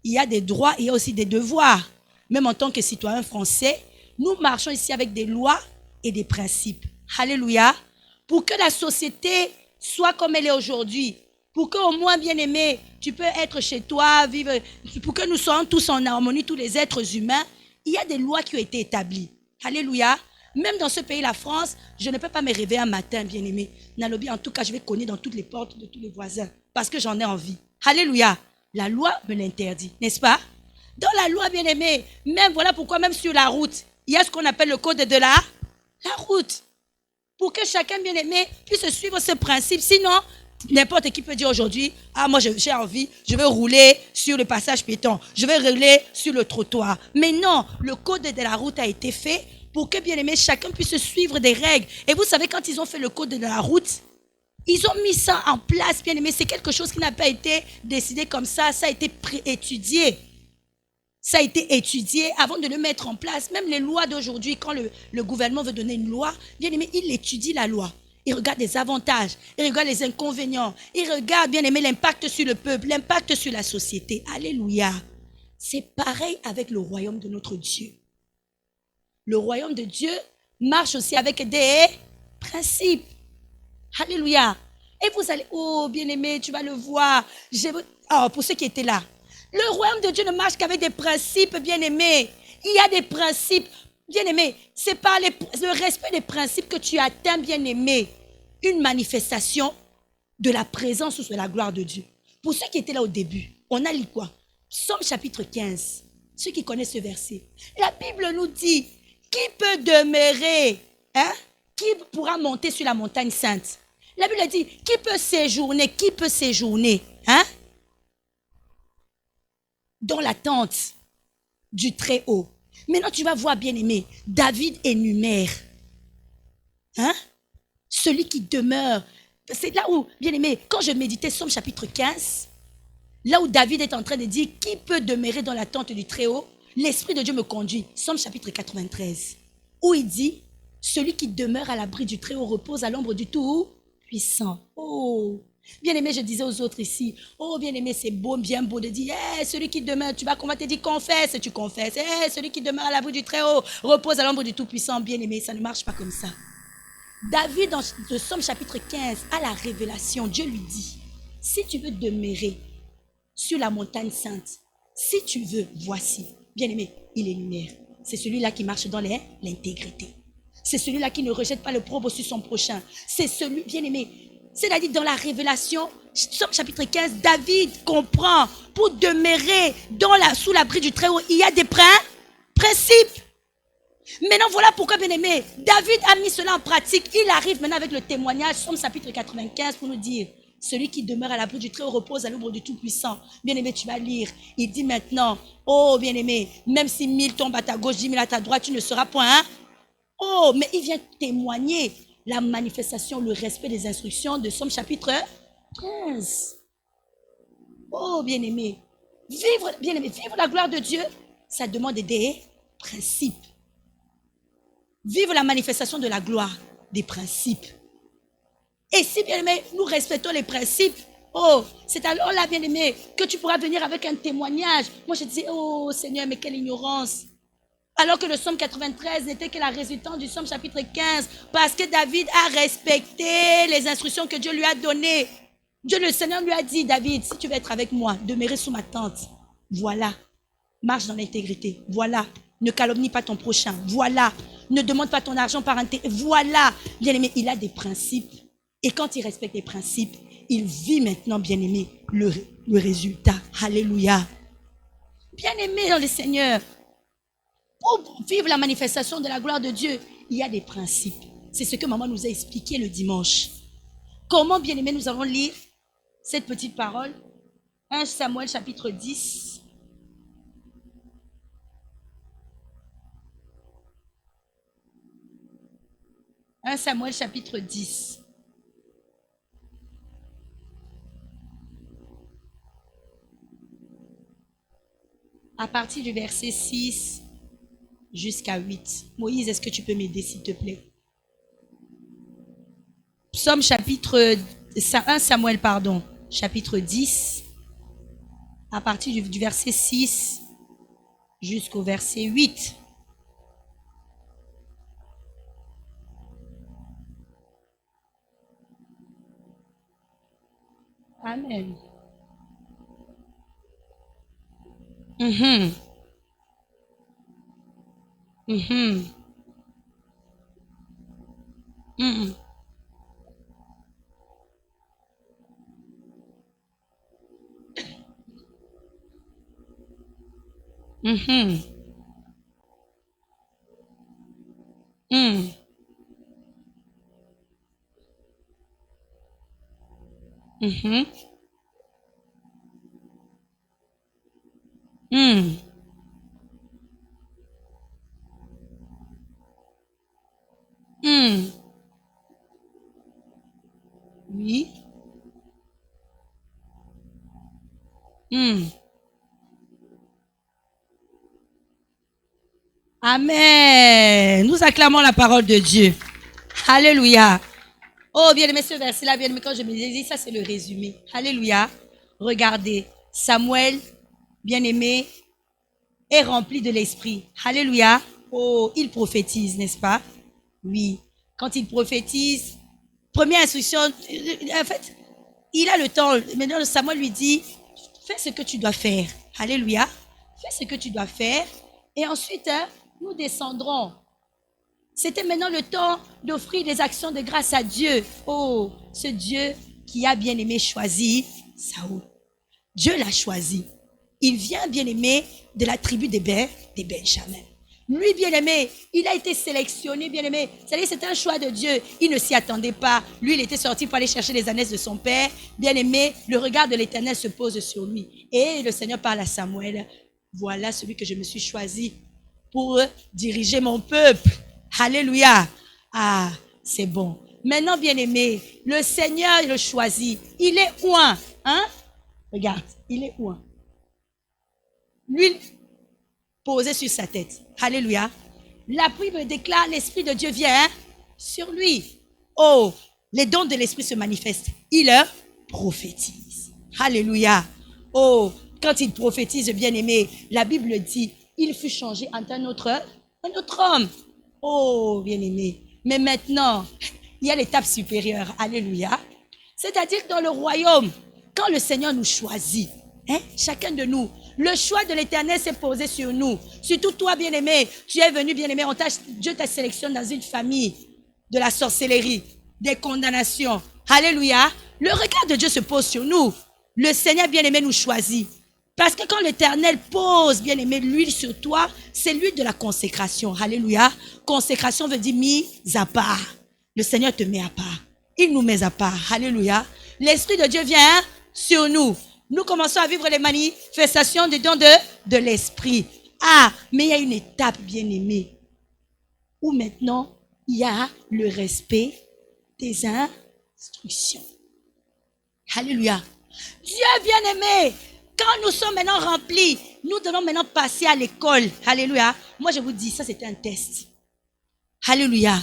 Il y a des droits, il y a aussi des devoirs. Même en tant que citoyen français, nous marchons ici avec des lois et des principes. Alléluia. Pour que la société soit comme elle est aujourd'hui. Pour qu'au moins, bien-aimé, tu peux être chez toi, vivre. Pour que nous soyons tous en harmonie, tous les êtres humains, il y a des lois qui ont été établies. Alléluia. Même dans ce pays, la France, je ne peux pas me réveiller un matin, bien-aimé. Nalobi, en tout cas, je vais cogner dans toutes les portes de tous les voisins parce que j'en ai envie. Alléluia. La loi me l'interdit, n'est-ce pas? Dans la loi, bien-aimé, même voilà pourquoi même sur la route, il y a ce qu'on appelle le code de la route. Pour que chacun, bien-aimé, puisse suivre ce principe. Sinon, n'importe qui peut dire aujourd'hui, ah moi j'ai envie, je vais rouler sur le passage piéton, je vais rouler sur le trottoir. Mais non, le code de la route a été fait pour que, bien-aimé, chacun puisse suivre des règles. Et vous savez, quand ils ont fait le code de la route, ils ont mis ça en place, bien-aimé. C'est quelque chose qui n'a pas été décidé comme ça, ça a été étudié. Ça a été étudié avant de le mettre en place. Même les lois d'aujourd'hui, quand le gouvernement veut donner une loi, bien-aimé, il étudie la loi. Il regarde les avantages, il regarde les inconvénients, il regarde, bien aimé, l'impact sur le peuple, l'impact sur la société. Alléluia. C'est pareil avec le royaume de notre Dieu. Le royaume de Dieu marche aussi avec des principes. Alléluia. Et vous allez, oh bien aimé, tu vas le voir. Pour ceux qui étaient là, le royaume de Dieu ne marche qu'avec des principes, bien aimé. Il y a des principes, bien aimé. C'est par le respect des principes que tu atteins, bien aimé, une manifestation de la présence ou de la gloire de Dieu. Pour ceux qui étaient là au début, on a lu quoi? Psaume chapitre 15. Ceux qui connaissent ce verset. La Bible nous dit, qui peut demeurer, qui pourra monter sur la montagne sainte? La Bible dit, qui peut séjourner, dans la tente du Très-Haut. Maintenant, tu vas voir, bien-aimé, David énumère, celui qui demeure. C'est là où, bien-aimé, quand je méditais Psaume chapitre 15, là où David est en train de dire, qui peut demeurer dans la tente du Très-Haut? L'Esprit de Dieu me conduit. Psaume chapitre 93, où il dit, celui qui demeure à l'abri du Très-Haut repose à l'ombre du Tout-Puissant. Oh, bien-aimé, je disais aux autres ici, oh, bien-aimé, c'est beau, bien beau de dire, celui qui demeure, on va te dire, confesse, et tu confesses. Celui qui demeure à l'abri du Très-Haut repose à l'ombre du Tout-Puissant. Bien-aimé, ça ne marche pas comme ça. David, dans le Psaume chapitre 15, à la révélation, Dieu lui dit, si tu veux demeurer sur la montagne sainte, si tu veux, voici. Bien-aimé, il énumère. C'est celui-là qui marche dans l'intégrité. C'est celui-là qui ne rejette pas le propre sur son prochain. C'est celui, bien-aimé, c'est-à-dire dans la révélation, Psaume chapitre 15, David comprend, pour demeurer sous l'abri du Très-Haut, il y a des principes. Maintenant, voilà pourquoi, bien-aimé, David a mis cela en pratique. Il arrive maintenant avec le témoignage, Psaume chapitre 95, pour nous dire, celui qui demeure à l'abri du Très-Haut repose à l'ombre du Tout-Puissant. Bien-aimé, tu vas lire. Il dit maintenant, oh, bien-aimé, même si 1000 tombent à ta gauche, 10 000 à ta droite, tu ne seras point. Oh, mais il vient témoigner la manifestation, le respect des instructions de Psaume chapitre 15. Oh, bien-aimé, vivre la gloire de Dieu, ça demande des principes. Vivre la manifestation de la gloire, des principes. Et si, bien-aimé, nous respectons les principes, oh, c'est alors là, bien-aimé, que tu pourras venir avec un témoignage. Moi, je disais, oh Seigneur, mais quelle ignorance. Alors que le Psaume 93 n'était que la résultante du Psaume chapitre 15, parce que David a respecté les instructions que Dieu lui a données. Dieu, le Seigneur, lui a dit, David, si tu veux être avec moi, demeurer sous ma tente, voilà, marche dans l'intégrité, voilà, ne calomnie pas ton prochain, voilà, ne demande pas ton argent par intérêt, voilà. Bien-aimé, il a des principes. Et quand il respecte les principes, il vit maintenant, bien-aimé, le résultat. Alléluia. Bien-aimé dans le Seigneur, pour vivre la manifestation de la gloire de Dieu, il y a des principes. C'est ce que maman nous a expliqué le dimanche. Comment, bien-aimé, nous allons lire cette petite parole? 1 Samuel chapitre 10. « 1 Samuel chapitre 10. À partir du verset 6 jusqu'à 8. Moïse, est-ce que tu peux m'aider, s'il te plaît? Psaume chapitre 1 Samuel, chapitre 10, à partir du verset 6 jusqu'au verset 8. Amen. Mhm. Mhm. Mhm. Mhm. Mhm. Mhm. Mhm. Mhm. Oui. Mhm. Amen. Nous acclamons la parole de Dieu. Alléluia. Oh, bien-aimé, ce verset-là, bien-aimé, quand je me dis, ça c'est le résumé. Alléluia. Regardez, Samuel, bien-aimé, est rempli de l'esprit. Alléluia. Oh, il prophétise, n'est-ce pas? Oui. Quand il prophétise, première instruction, en fait, il a le temps. Maintenant, Samuel lui dit, fais ce que tu dois faire. Alléluia. Fais ce que tu dois faire. Et ensuite, nous descendrons. C'était maintenant le temps d'offrir des actions de grâce à Dieu. Oh, ce Dieu qui a bien aimé choisi Saoul. Dieu l'a choisi. Il vient bien aimé de la tribu des Benjamin. Lui, bien aimé, il a été sélectionné, bien aimé. C'est-à-dire, c'était un choix de Dieu. Il ne s'y attendait pas. Lui, il était sorti pour aller chercher les ânesses de son père. Bien aimé, le regard de l'Éternel se pose sur lui. Et le Seigneur parle à Samuel. Voilà celui que je me suis choisi pour diriger mon peuple. Alléluia. Ah, c'est bon. Maintenant, bien aimé, le Seigneur le choisit. Il est oint, hein? Regarde, il est oint. L'huile posée sur sa tête. Alléluia. La Bible déclare, l'Esprit de Dieu vient sur lui. Oh, les dons de l'Esprit se manifestent. Il prophétise. Alléluia. Oh, quand il prophétise, bien aimé, la Bible dit, il fut changé en un autre homme. Oh, bien aimé. Mais maintenant, il y a l'étape supérieure. Alléluia. C'est-à-dire que dans le royaume, quand le Seigneur nous choisit, chacun de nous, le choix de l'Éternel s'est posé sur nous. Surtout toi, bien-aimé, tu es venu, bien-aimé, Dieu t'a sélectionné dans une famille de la sorcellerie, des condamnations. Alléluia. Le regard de Dieu se pose sur nous. Le Seigneur, bien-aimé, nous choisit. Parce que quand l'Éternel pose, bien-aimé, l'huile sur toi, c'est l'huile de la consécration. Alléluia. Consécration veut dire mise à part. Le Seigneur te met à part. Il nous met à part. Alléluia. L'Esprit de Dieu vient sur nous. Nous commençons à vivre les manifestations des dons de l'Esprit. Ah, mais il y a une étape, bien-aimée, où maintenant, il y a le respect des instructions. Alléluia. Dieu bien-aimé, quand nous sommes maintenant remplis, nous devons maintenant passer à l'école. Alléluia. Moi, je vous dis, ça, c'était un test. Alléluia.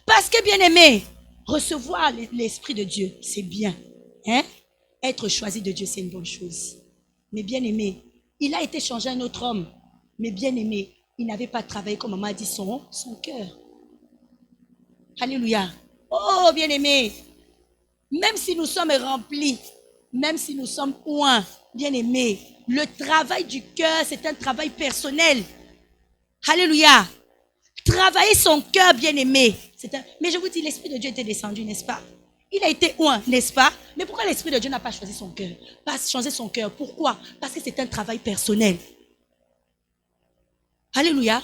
Parce que, bien-aimé, recevoir l'Esprit de Dieu, c'est bien. Hein? Être choisi de Dieu, c'est une bonne chose. Mais bien-aimé, il a été changé un autre homme. Mais bien-aimé, il n'avait pas travaillé, comme maman a dit, son cœur. Alléluia. Oh, bien-aimé, même si nous sommes remplis, même si nous sommes oints, bien-aimé, le travail du cœur, c'est un travail personnel. Alléluia. Travailler son cœur, bien-aimé. Mais je vous dis, l'Esprit de Dieu était descendu, n'est-ce pas? Il a été oint, n'est-ce pas? Mais pourquoi l'Esprit de Dieu n'a pas choisi son cœur? Pas changé son cœur. Pourquoi? Parce que c'est un travail personnel. Alléluia.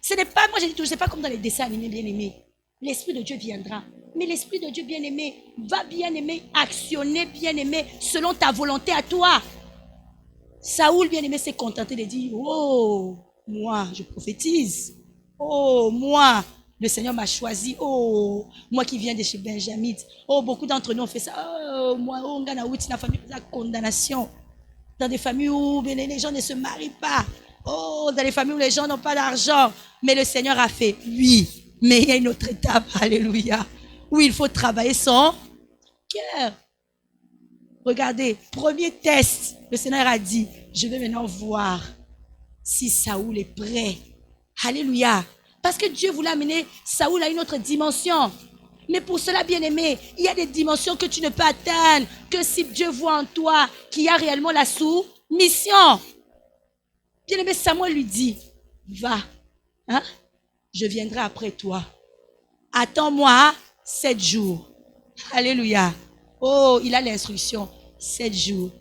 Ce n'est pas, moi je dis toujours, c'est pas comme dans les dessins animés, bien-aimés. L'Esprit de Dieu viendra. Mais l'Esprit de Dieu, bien-aimé, va, bien-aimé, actionner, bien-aimé, selon ta volonté à toi. Saoul, bien-aimé, s'est contenté de dire, oh, moi, je prophétise. Oh, moi, le Seigneur m'a choisi. Oh, moi qui viens de chez Benjamin. Oh, beaucoup d'entre nous ont fait ça. Oh, moi, on gagne dans la famille de la condamnation. Dans des familles où les gens ne se marient pas. Oh, dans les familles où les gens n'ont pas d'argent. Mais le Seigneur a fait, oui. Mais il y a une autre étape, alléluia, où il faut travailler son cœur. Regardez, premier test, le Seigneur a dit, Je vais maintenant voir si Saoul est prêt. Alléluia. Parce que Dieu voulait amener Saoul à une autre dimension. Mais pour cela, bien-aimé, il y a des dimensions que tu ne peux atteindre que si Dieu voit en toi qu'il y a réellement la soumission. Bien-aimé, Samuel lui dit, va, hein? Je viendrai après toi. Attends-moi 7 jours. Alléluia. Oh, il a l'instruction. 7 jours.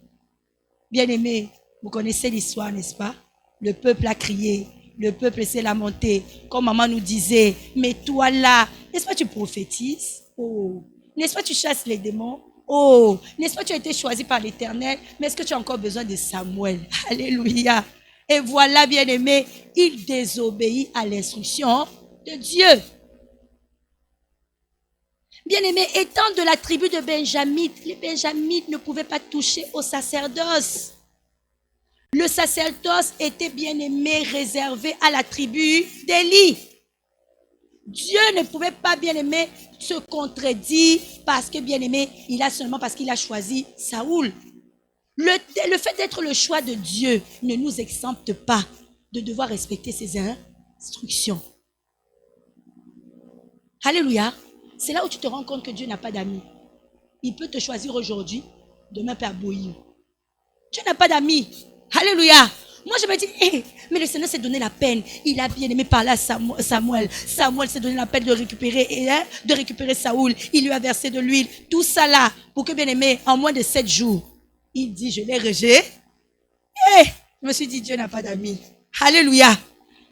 Bien-aimé, vous connaissez l'histoire, n'est-ce pas? Le peuple a crié. Le peuple s'est lamenté. Comme maman nous disait, mais toi là, n'est-ce pas tu prophétises? Oh, n'est-ce pas tu chasses les démons? Oh, n'est-ce pas tu as été choisi par l'Éternel? Mais est-ce que tu as encore besoin de Samuel? Alléluia. Et voilà, bien-aimé, il désobéit à l'instruction de Dieu. Bien-aimé, étant de la tribu de Benjamin, les Benjamites ne pouvaient pas toucher au sacerdoce. Le sacerdoce était, bien-aimé, réservé à la tribu d'Élie. Dieu ne pouvait pas, bien-aimé, se contredire parce que, bien-aimé, seulement parce qu'il a choisi Saoul. Le fait d'être le choix de Dieu ne nous exempte pas de devoir respecter ses instructions. Alléluia. C'est là où tu te rends compte que Dieu n'a pas d'amis. Il peut te choisir aujourd'hui, demain peut abouir. Dieu n'a pas d'amis. Alléluia. Moi je me dis, mais le Seigneur s'est donné la peine. Il a bien aimé parler à Samuel. Samuel s'est donné la peine de récupérer Saoul. Il lui a versé de l'huile. Tout ça là, pour que bien aimé, en moins de 7 jours, il dit, je l'ai rejeté. Je me suis dit, Dieu n'a pas d'amis. Alléluia.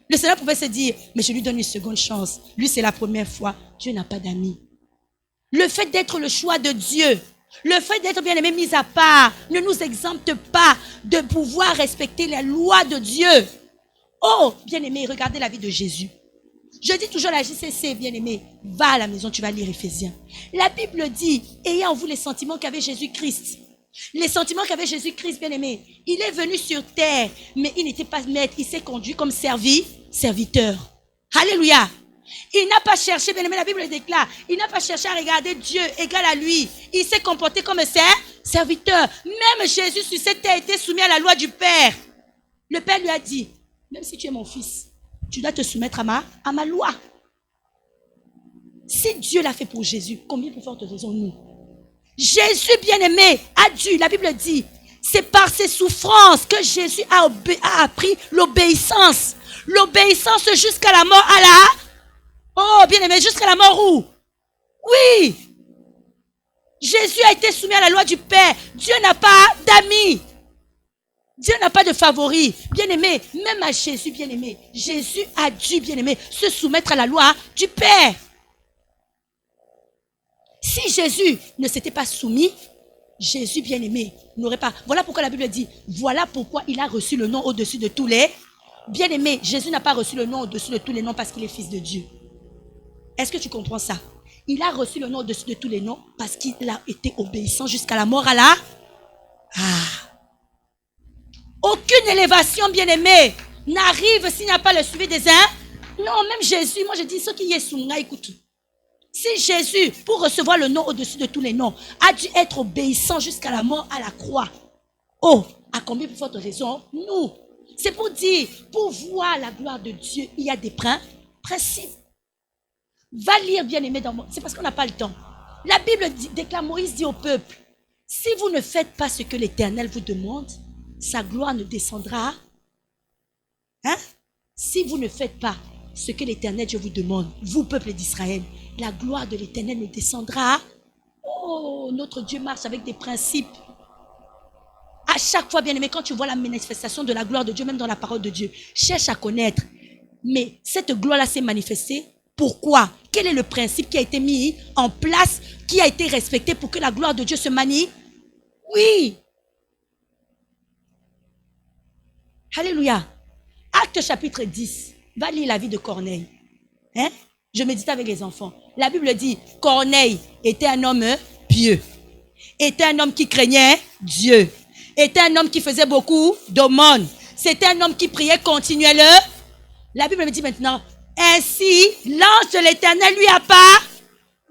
Le Seigneur pouvait se dire, mais je lui donne une seconde chance. Lui, c'est la première fois. Dieu n'a pas d'amis. Le fait d'être le choix de Dieu, le fait d'être bien aimé, mis à part, ne nous exempte pas de pouvoir respecter les lois de Dieu. Oh, bien aimé, regardez la vie de Jésus. Je dis toujours à la JCC, bien aimé, va à la maison, tu vas lire Éphésiens. La Bible dit, ayez en vous les sentiments qu'avait Jésus-Christ. Les sentiments qu'avait Jésus-Christ, bien-aimé, il est venu sur terre, mais il n'était pas maître, il s'est conduit comme serviteur. Alléluia. Il n'a pas cherché, bien-aimé, la Bible déclare, il n'a pas cherché à regarder Dieu égal à lui. Il s'est comporté comme serviteur. Même Jésus sur cette terre était soumis à la loi du Père. Le Père lui a dit, même si tu es mon fils, tu dois te soumettre à ma loi. Si Dieu l'a fait pour Jésus, combien de fortes raisons nous? Jésus bien-aimé a dû, la Bible dit, c'est par ses souffrances que Jésus a appris l'obéissance. L'obéissance jusqu'à la mort Oh bien-aimé, jusqu'à la mort où? Oui. Jésus a été soumis à la loi du Père. Dieu n'a pas d'amis. Dieu n'a pas de favoris. Bien-aimé, même à Jésus, bien-aimé, Jésus a dû, bien-aimé, se soumettre à la loi du Père. Si Jésus ne s'était pas soumis, Jésus bien-aimé n'aurait pas... Voilà pourquoi la Bible dit, voilà pourquoi il a reçu le nom au-dessus de tous les... Bien-aimé, Jésus n'a pas reçu le nom au-dessus de tous les noms parce qu'il est fils de Dieu. Est-ce que tu comprends ça? Il a reçu le nom au-dessus de tous les noms parce qu'il a été obéissant jusqu'à la mort Aucune élévation, bien-aimé, n'arrive s'il n'y a pas le suivi des uns. Non, même Jésus, moi je dis, ceux qui y sont là, écoute. Si Jésus, pour recevoir le nom au-dessus de tous les noms, a dû être obéissant jusqu'à la mort à la croix. Oh, à combien de fortes raisons? Nous. C'est pour dire, pour voir la gloire de Dieu, il y a des principes. Va lire, bien-aimé, c'est parce qu'on n'a pas le temps. La Bible déclare, Moïse dit au peuple, si vous ne faites pas ce que l'Éternel vous demande, sa gloire ne descendra. Si vous ne faites pas ce que l'Éternel Dieu vous demande, vous, peuple d'Israël, la gloire de l'Éternel ne descendra. Oh, notre Dieu marche avec des principes. À chaque fois, bien-aimé, quand tu vois la manifestation de la gloire de Dieu, même dans la parole de Dieu, cherche à connaître. Mais cette gloire-là s'est manifestée. Pourquoi? Quel est le principe qui a été mis en place, qui a été respecté pour que la gloire de Dieu se manifeste? Oui. Alléluia. Acte chapitre 10. Va lire la vie de Corneille. Je médite avec les enfants. La Bible dit, Corneille était un homme pieux. Était un homme qui craignait Dieu. Était un homme qui faisait beaucoup d'aumônes. C'était un homme qui priait continuellement. La Bible me dit maintenant, ainsi, l'ange de l'Éternel lui apparaît.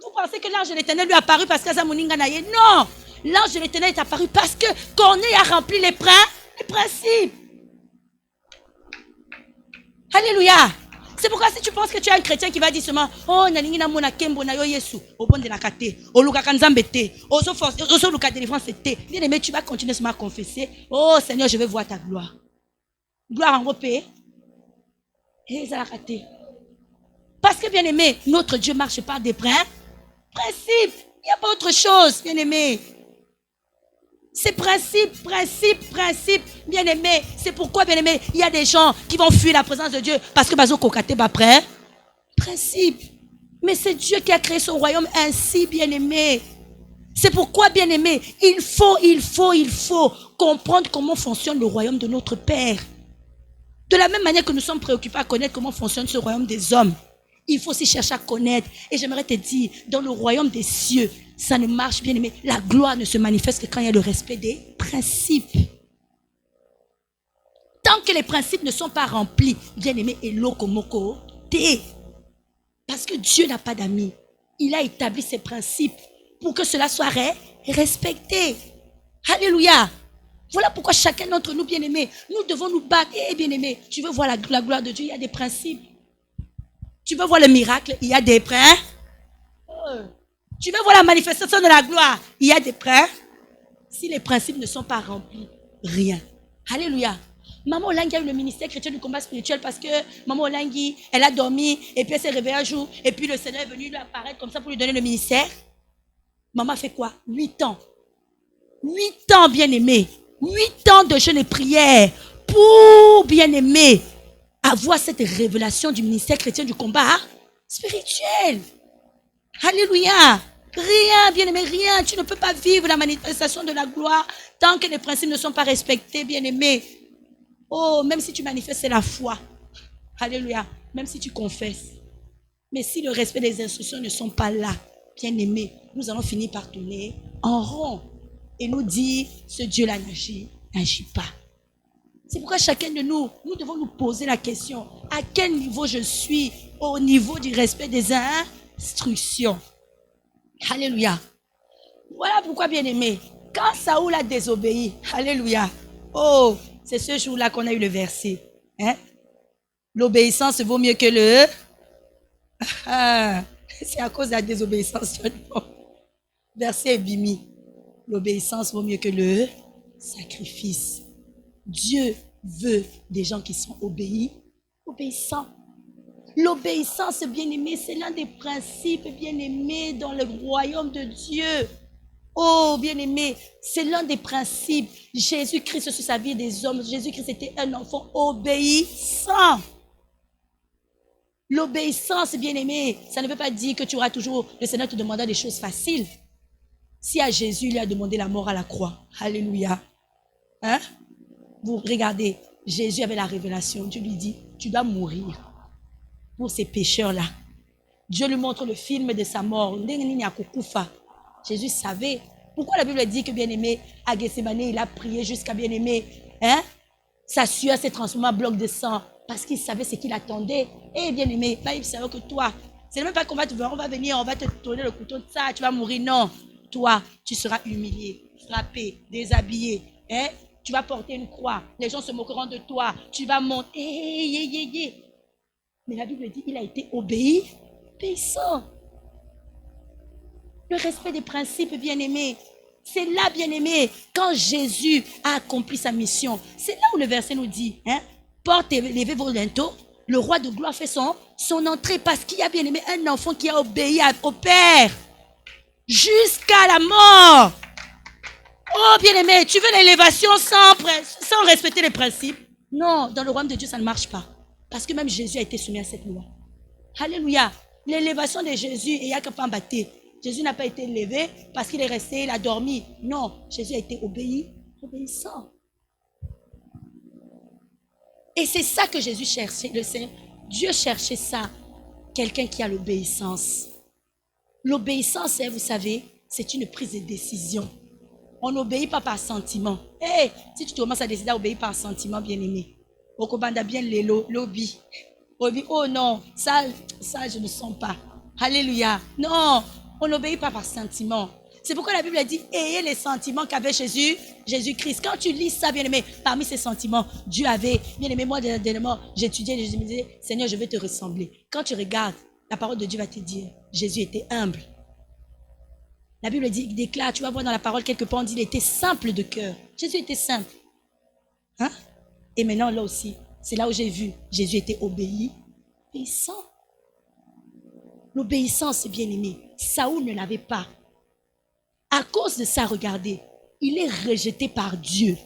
Vous pensez que l'ange de l'Éternel lui est apparu parce que Zamoninga Naye? Non! L'ange de l'Éternel est apparu parce que Corneille a rempli les Les principes. Alléluia. C'est pourquoi si tu penses que tu es un chrétien qui va dire seulement oh naningi na mona kembo na yo Yesu obonde na kate oluka kanzambe te ozo force ozo luka délivrance te. Bien aimé, tu vas continuer seulement à confesser. Oh Seigneur, je veux voir ta gloire. Gloire en repé. Et ça la kate. Parce que bien aimé, notre Dieu marche par des principes. Il n'y a pas autre chose, bien aimé. C'est principe, bien aimé. C'est pourquoi, bien aimé, il y a des gens qui vont fuir la présence de Dieu parce que bazo kokate ba principe. Mais c'est Dieu qui a créé son royaume ainsi, bien aimé. C'est pourquoi, bien aimé, il faut comprendre comment fonctionne le royaume de notre Père. De la même manière que nous sommes préoccupés à connaître comment fonctionne ce royaume des hommes, il faut aussi chercher à connaître. Et j'aimerais te dire, dans le royaume des cieux, ça ne marche, bien aimé. La gloire ne se manifeste que quand il y a le respect des principes. Tant que les principes ne sont pas remplis, bien aimé, et lokomoko, parce que Dieu n'a pas d'amis. Il a établi ses principes pour que cela soit respecté. Alléluia. Voilà pourquoi chacun d'entre nous, bien aimé, nous devons nous battre. Et bien aimé, tu veux voir la gloire de Dieu, il y a des principes. Tu veux voir le miracle, il y a des principes. Tu veux voir la manifestation de la gloire, il y a des principes. Si les principes ne sont pas remplis, rien. Alléluia. Maman Olangi a eu le ministère chrétien du combat spirituel parce que Maman Olangi, elle a dormi et puis elle s'est réveillée un jour et puis le Seigneur est venu lui apparaître comme ça pour lui donner le ministère. Maman fait quoi? 8 ans. 8 ans, bien aimé. 8 ans de jeûne et prière pour, bien aimé, avoir cette révélation du ministère chrétien du combat spirituel. Alléluia. Rien, bien aimé, rien. Tu ne peux pas vivre la manifestation de la gloire tant que les principes ne sont pas respectés, bien aimé. Oh, même si tu manifestes, c'est la foi. Alléluia. Même si tu confesses. Mais si le respect des instructions ne sont pas là, bien aimé, nous allons finir par tourner en rond et nous dire, ce Dieu-là n'agit pas. C'est pourquoi chacun de nous, nous devons nous poser la question, à quel niveau je suis au niveau du respect des instructions? Alléluia. Voilà pourquoi, bien aimé, quand Saoul a désobéi, alléluia, oh, c'est ce jour-là qu'on a eu le verset. Hein? L'obéissance vaut mieux que le... c'est à cause de la désobéissance. Verset Bimi. L'obéissance vaut mieux que le sacrifice. Dieu veut des gens qui sont obéissants. L'obéissance, bien-aimé, c'est l'un des principes, bien-aimé, dans le royaume de Dieu. Oh, bien-aimé, c'est l'un des principes. Jésus-Christ sur sa vie des hommes. Jésus-Christ était un enfant obéissant. L'obéissance, bien-aimé, ça ne veut pas dire que tu auras toujours le Seigneur te demandant des choses faciles. Si à Jésus, il a demandé la mort à la croix. Alléluia. Hein? Vous regardez, Jésus avait la révélation. Dieu lui dit, tu dois mourir pour ces pécheurs-là. Dieu lui montre le film de sa mort. Jésus savait. Pourquoi la Bible dit que bien-aimé, à Gethsémane, il a prié jusqu'à bien-aimé. Hein? Sa sueur s'est transformée en bloc de sang. Parce qu'il savait ce qu'il attendait. Et bien-aimé, il savait que toi, c'est même pas qu'on va te voir, on va venir, on va te tourner le couteau de ça, tu vas mourir. Non. Toi, tu seras humilié, frappé, déshabillé. Hein? Tu vas porter une croix. Les gens se moqueront de toi. Tu vas monter. Mais la Bible dit, il a été obéissant. Le respect des principes, bien-aimés. C'est là, bien-aimé, quand Jésus a accompli sa mission. C'est là où le verset nous dit, hein, portez, levez vos linteaux. Le roi de gloire fait son entrée parce qu'il y a, bien-aimé, un enfant qui a obéi au Père jusqu'à la mort. Oh, bien-aimé, tu veux l'élévation sans respecter les principes? Non, dans le royaume de Dieu, ça ne marche pas. Parce que même Jésus a été soumis à cette loi. Alléluia. L'élévation de Jésus, il n'y a qu'à pas battre. Jésus n'a pas été élevé parce qu'il est resté, il a dormi. Non, Jésus a été obéissant. Et c'est ça que Jésus cherchait, le Seigneur. Dieu cherchait ça. Quelqu'un qui a l'obéissance. L'obéissance, vous savez, c'est une prise de décision. On n'obéit pas par sentiment. Hey, si tu commences à décider à obéir par sentiment, bien-aimé, au commande bien les lobbies. Oh non, ça je ne sens pas. Alléluia. Non, on n'obéit pas par sentiment. C'est pourquoi la Bible a dit, ayez les sentiments qu'avait Jésus-Christ. Quand tu lis ça, bien-aimé, parmi ces sentiments, Dieu avait, bien-aimé, moi, dernièrement, j'étudiais, je me disais, Seigneur, je vais te ressembler. Quand tu regardes, la parole de Dieu va te dire, Jésus était humble. La Bible dit, déclare, tu vas voir dans la parole quelque part, on dit, il était simple de cœur. Jésus était simple. Hein? Et maintenant, là aussi, c'est là où j'ai vu, Jésus était obéissant. L'obéissance, bien-aimé, Saoul ne l'avait pas. À cause de ça, regardez, il est rejeté par Dieu.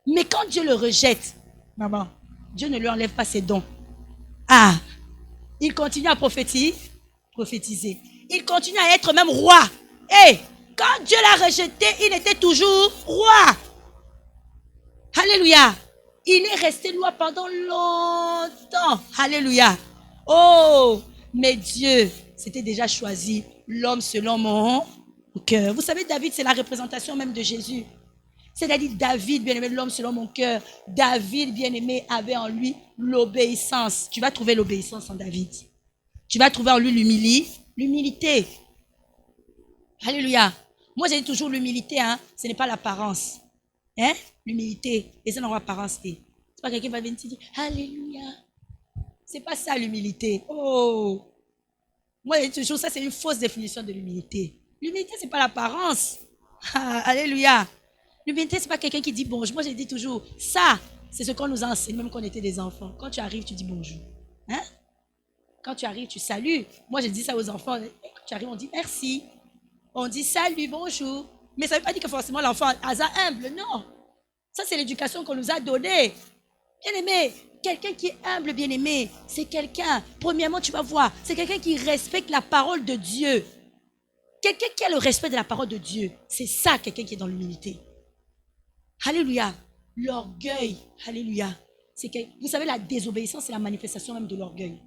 Mais quand Dieu le rejette, maman, Dieu ne lui enlève pas ses dons. Ah, il continue à prophétiser. Il continue à être même roi. Et quand Dieu l'a rejeté, il était toujours roi. Alléluia. Il est resté roi pendant longtemps. Alléluia. Oh, mais Dieu s'était déjà choisi l'homme selon mon cœur. Vous savez, David, c'est la représentation même de Jésus. C'est-à-dire David, bien-aimé, l'homme selon mon cœur. David, bien-aimé, avait en lui l'obéissance. Tu vas trouver l'obéissance en David. Tu vas trouver en lui l'humilité. Alléluia. Moi, j'ai dit toujours l'humilité, hein, ce n'est pas l'apparence. Hein? L'humilité, et ça n'a pas apparence. C'est pas quelqu'un qui va venir te dire Alléluia. C'est pas ça l'humilité. Oh. Moi, j'ai dit toujours ça, c'est une fausse définition de l'humilité. L'humilité, c'est pas l'apparence. Ah, alléluia. L'humilité, c'est pas quelqu'un qui dit bonjour. Moi, j'ai dit toujours, ça, c'est ce qu'on nous a enseigné, même quand on était des enfants. Quand tu arrives, tu dis bonjour. Hein? Quand tu arrives, tu salues. Moi, je dis ça aux enfants. Quand tu arrives, on dit merci. On dit salut, bonjour. Mais ça ne veut pas dire que forcément l'enfant hasard humble. Non. Ça, c'est l'éducation qu'on nous a donnée. Bien-aimé, quelqu'un qui est humble, bien-aimé, c'est quelqu'un, premièrement, tu vas voir, c'est quelqu'un qui respecte la parole de Dieu. Quelqu'un qui a le respect de la parole de Dieu. C'est ça, quelqu'un qui est dans l'humilité. Alléluia. L'orgueil. Alléluia. Vous savez, la désobéissance, c'est la manifestation même de l'orgueil.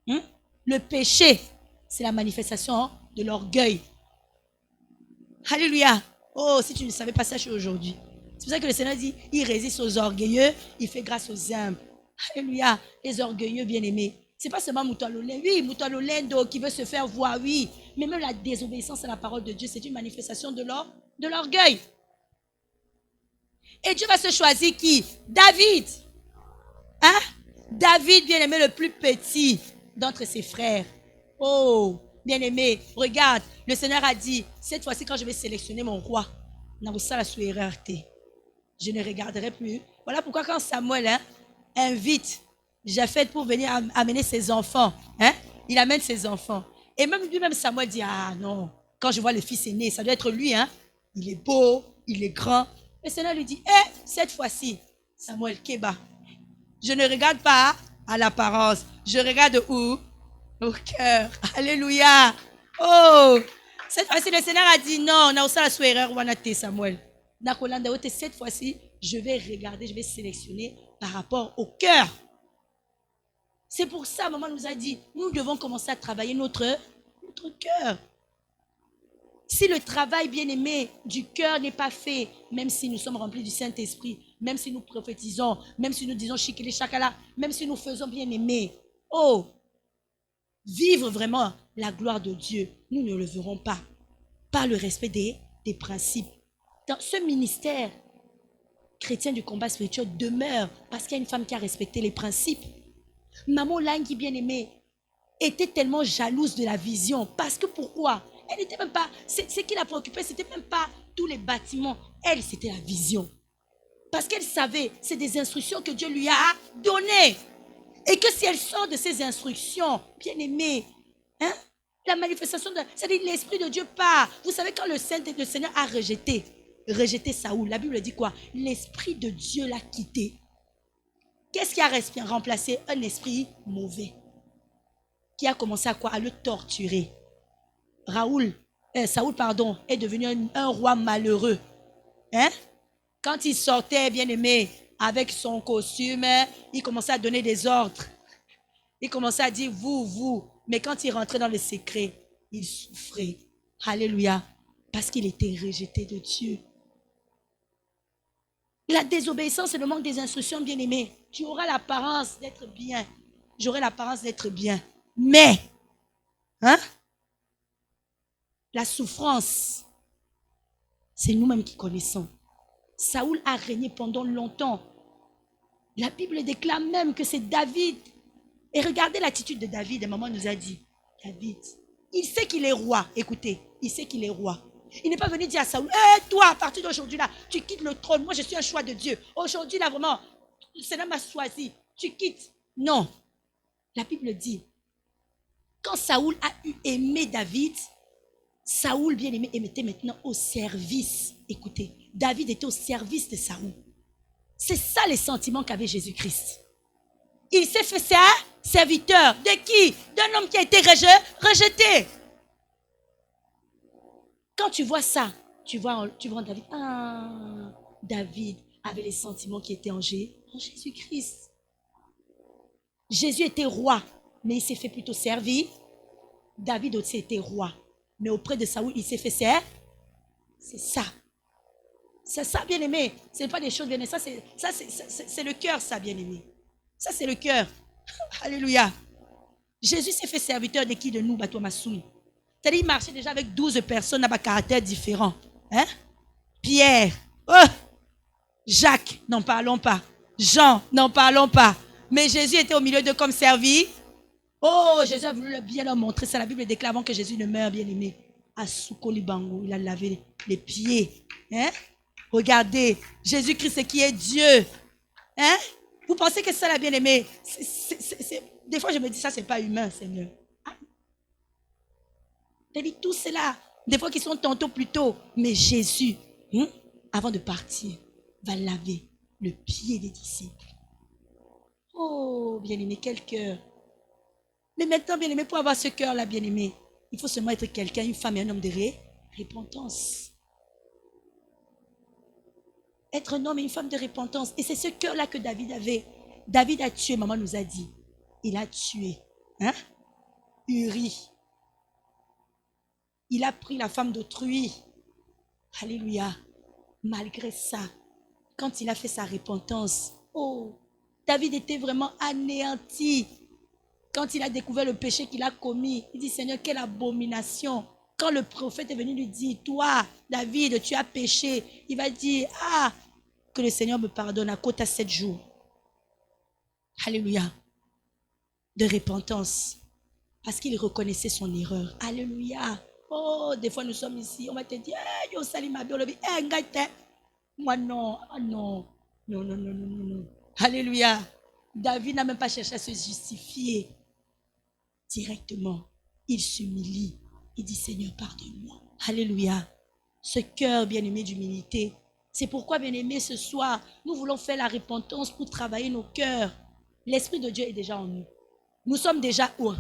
Le péché, c'est la manifestation de l'orgueil. Alléluia. Oh, si tu ne savais pas ça, je suis aujourd'hui. C'est pour ça que le Seigneur dit, il résiste aux orgueilleux, il fait grâce aux humbles. Alléluia. Les orgueilleux bien-aimés. C'est pas seulement Moutaloulin. Oui, Moutaloulin qui veut se faire voir, oui. Mais même la désobéissance à la parole de Dieu, c'est une manifestation de l'orgueil. Et Dieu va se choisir qui? David. Hein? David, bien-aimé, le plus petit d'entre ses frères. Oh, bien-aimé, regarde, le Seigneur a dit, cette fois-ci, quand je vais sélectionner mon roi, je ne regarderai plus. Voilà pourquoi quand Samuel invite Japhet pour venir amener ses enfants, il amène ses enfants. Et même lui-même, Samuel dit, ah non, quand je vois le fils aîné, ça doit être lui, il est beau, il est grand. Le Seigneur lui dit, cette fois-ci, Samuel, Kéba, je ne regarde pas à l'apparence, je regarde où? Au cœur. Alléluia. Oh, cette fois-ci, le Seigneur a dit, non, on a aussi la soirée, Samuel. Cette fois-ci, je vais regarder, je vais sélectionner par rapport au cœur. C'est pour ça, maman nous a dit, nous devons commencer à travailler notre cœur. Si le travail bien-aimé du cœur n'est pas fait, même si nous sommes remplis du Saint-Esprit, même si nous prophétisons, même si nous disons chikili chakala, même si nous faisons bien-aimé, oh, vivre vraiment la gloire de Dieu, nous ne le verrons pas par le respect des principes. Dans ce ministère chrétien du combat spirituel demeure parce qu'il y a une femme qui a respecté les principes. Maman Langui bien-aimée était tellement jalouse de la vision parce que pourquoi? Elle n'était même pas, ce qui la préoccupait, c'était même pas tous les bâtiments. Elle, c'était la vision. Parce qu'elle savait, c'est des instructions que Dieu lui a données. Et que si elle sort de ces instructions, bien aimée, la manifestation, c'est-à-dire l'Esprit de Dieu part. Vous savez, quand le Seigneur a rejeté Saoul, la Bible dit quoi? L'Esprit de Dieu l'a quitté. Qu'est-ce qui a remplacé? Un esprit mauvais. Qui a commencé à quoi? À le torturer. Saoul, est devenu un roi malheureux. Quand il sortait, bien aimé, avec son costume, il commençait à donner des ordres. Il commençait à dire vous. Mais quand il rentrait dans le secret, il souffrait. Alléluia. Parce qu'il était rejeté de Dieu. La désobéissance et le manque des instructions, bien aimé. Tu auras l'apparence d'être bien. J'aurai l'apparence d'être bien. Mais, la souffrance, c'est nous-mêmes qui connaissons. Saoul a régné pendant longtemps. La Bible déclare même que c'est David. Et regardez l'attitude de David. Maman nous a dit, David, il sait qu'il est roi. Écoutez, il sait qu'il est roi. Il n'est pas venu dire à Saoul, toi, à partir d'aujourd'hui là, tu quittes le trône. Moi, je suis un choix de Dieu. Aujourd'hui là, vraiment, le Seigneur m'a choisi. Tu quittes. Non. La Bible dit, quand Saoul a aimé David, Saoul, bien aimé, était maintenant au service. Écoutez, David était au service de Saoul. C'est ça les sentiments qu'avait Jésus-Christ. Il s'est fait serviteur de qui? D'un homme qui a été rejeté. Quand tu vois ça, tu vois en David. Ah, David avait les sentiments qui étaient en Jésus-Christ. Jésus était roi, mais il s'est fait plutôt servir. David aussi était roi, mais auprès de Saoul, il s'est fait servir. C'est ça. C'est ça, bien-aimé. Ce n'est pas des choses bien-aimées. Ça, c'est le cœur, ça, bien-aimé. Ça, c'est le cœur. Alléluia. Jésus s'est fait serviteur de qui? De nous, Bato Massoui. C'est-à-dire, il marchait déjà avec 12 personnes à caractère différent. Hein? Pierre, Jacques, n'en parlons pas. Jean, n'en parlons pas. Mais Jésus était au milieu d'eux comme servi. Oh, Jésus a voulu bien leur montrer ça. La Bible déclare avant que Jésus ne meure, bien-aimé. À Soukolibango, il a lavé les pieds. Hein? Regardez, Jésus-Christ, c'est qui est Dieu. Hein? Vous pensez que c'est ça la bien-aimée? Des fois, je me dis, ça, c'est pas humain, Seigneur. C'est-à-dire, tout cela, des fois, qui sont tantôt plus tôt. Mais Jésus, avant de partir, va laver le pied des disciples. Oh, bien-aimé, quel cœur. Mais maintenant, bien-aimé, pour avoir ce cœur-là, bien-aimé, il faut seulement être quelqu'un, une femme et un homme de repentance. Être un homme et une femme de repentance. Et c'est ce cœur-là que David avait. David a tué, maman nous a dit. Il a tué. Hein? Uri. Il a pris la femme d'autrui. Alléluia. Malgré ça, quand il a fait sa repentance, oh, David était vraiment anéanti. Quand il a découvert le péché qu'il a commis, il dit, Seigneur, quelle abomination. Quand le prophète est venu lui dire, toi, David, tu as péché, il va dire, que le Seigneur me pardonne à côté à 7 jours. Alléluia. De repentance. Parce qu'il reconnaissait son erreur. Alléluia. Oh, des fois nous sommes ici, on va te dire, yo salim ma biologie, moi non, non. Non. Alléluia. David n'a même pas cherché à se justifier. Directement, il s'humilie. Il dit, Seigneur, pardonne-moi. Alléluia. Ce cœur bien-aimé d'humilité. C'est pourquoi, bien-aimé, ce soir, nous voulons faire la repentance pour travailler nos cœurs. L'Esprit de Dieu est déjà en nous. Nous sommes déjà où?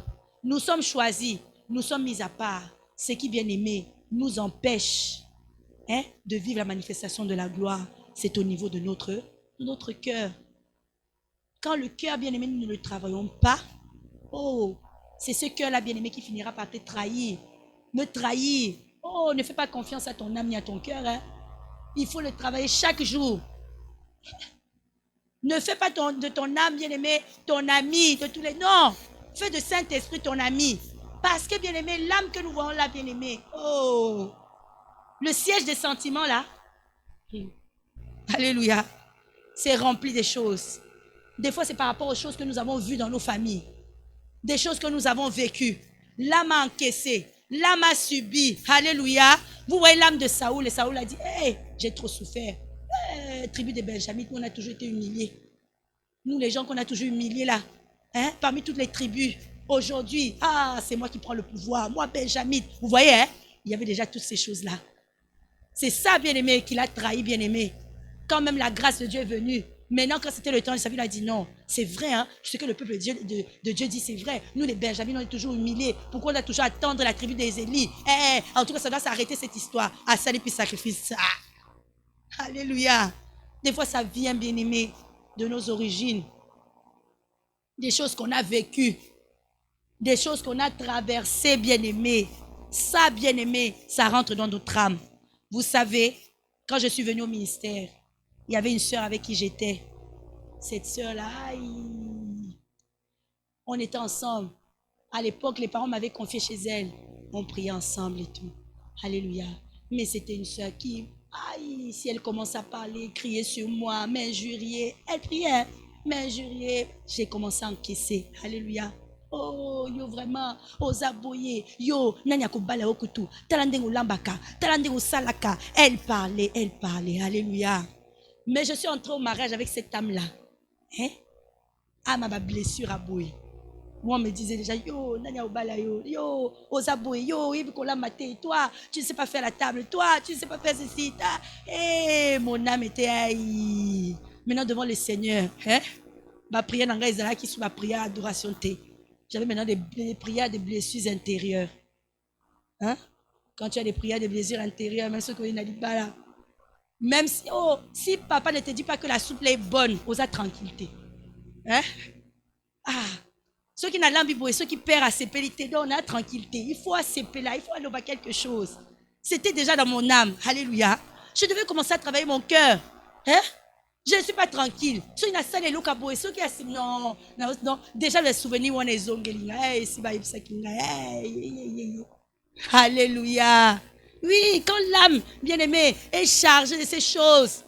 Nous sommes choisis. Nous sommes mis à part. Ce qui, bien-aimé, nous empêche de vivre la manifestation de la gloire. C'est au niveau de notre cœur. Quand le cœur, bien-aimé, nous ne le travaillons pas, oh, c'est ce cœur-là, bien-aimé, qui finira par te trahir. Me trahir. Oh, ne fais pas confiance à ton âme ni à ton cœur. Hein. Il faut le travailler chaque jour. Ne fais pas de ton âme, bien-aimé, ton ami, de tous les... Non, fais de Saint-Esprit ton ami. Parce que, bien-aimé, l'âme que nous voyons là, bien-aimé, oh, le siège des sentiments là, alléluia, c'est rempli de choses. Des fois, c'est par rapport aux choses que nous avons vues dans nos familles. Des choses que nous avons vécues. L'âme a encaissé. L'âme a subi. Alléluia. Vous voyez l'âme de Saoul. Et Saoul a dit, hey, j'ai trop souffert. Tribu de Benjamin, nous, on a toujours été humiliés. Nous, les gens qu'on a toujours humiliés là, parmi toutes les tribus, aujourd'hui, c'est moi qui prends le pouvoir. Moi, Benjamin. Vous voyez, il y avait déjà toutes ces choses-là. C'est ça, bien-aimé, qu'il a trahi, bien-aimé. Quand même la grâce de Dieu est venue. Maintenant, quand c'était le temps de sa vie, il a dit non, c'est vrai, ce que le peuple de Dieu dit, c'est vrai. Nous, les Benjamins, on est toujours humiliés. Pourquoi on a toujours à attendre la tribu des Élis? En tout cas, ça doit s'arrêter cette histoire. À salut puis sacrifice. Alléluia. Des fois, ça vient, bien-aimé, de nos origines. Des choses qu'on a vécues. Des choses qu'on a traversées, bien-aimé. Ça, bien-aimé, ça rentre dans notre âme. Vous savez, quand je suis venue au ministère, il y avait une sœur avec qui j'étais. Cette sœur-là, on était ensemble. À l'époque, les parents m'avaient confié chez elle. On priait ensemble et tout. Alléluia. Mais c'était une sœur qui, aïe, si elle commence à parler, crier sur moi, m'injurier, elle priait, m'injurier, j'ai commencé à encaisser. Alléluia. Oh, yo vraiment, ozaboye, yo, nanya kubala okutu, talandeng ulambaka, talandeng usalaka. Elle parlait, alléluia. Mais je suis entrée au mariage avec cette âme-là. Hein? Ah, ma blessure a boué. Moi, on me disait déjà, yo, nanya ubala yo, ozaboye, yo, ibikola maté, toi, tu ne sais pas faire la table, toi, tu ne sais pas faire ceci, eh, mon âme était aïe. Maintenant, devant le Seigneur, hein? Ma prière dans les qui sont ma prière adoration T. J'avais maintenant des prières de blessures intérieures. Hein? Quand tu as des prières de blessures intérieures, même ce que vous n'avez pas là. Même si, oh, si papa ne te dit pas que la soupe est bonne, osa tranquillité. Hein? Ah, ceux qui n'ont pas et ceux qui perdent à CP, on a tranquillité. Il faut accepter là, il faut aller voir quelque chose. C'était déjà dans mon âme. Alléluia. Je devais commencer à travailler mon cœur. Hein? Je ne suis pas tranquille. Ceux qui n'ont pas les locaux et ceux qui ont non. Déjà les souvenirs on est alléluia. Oui, quand l'âme bien-aimée est chargée de ces choses.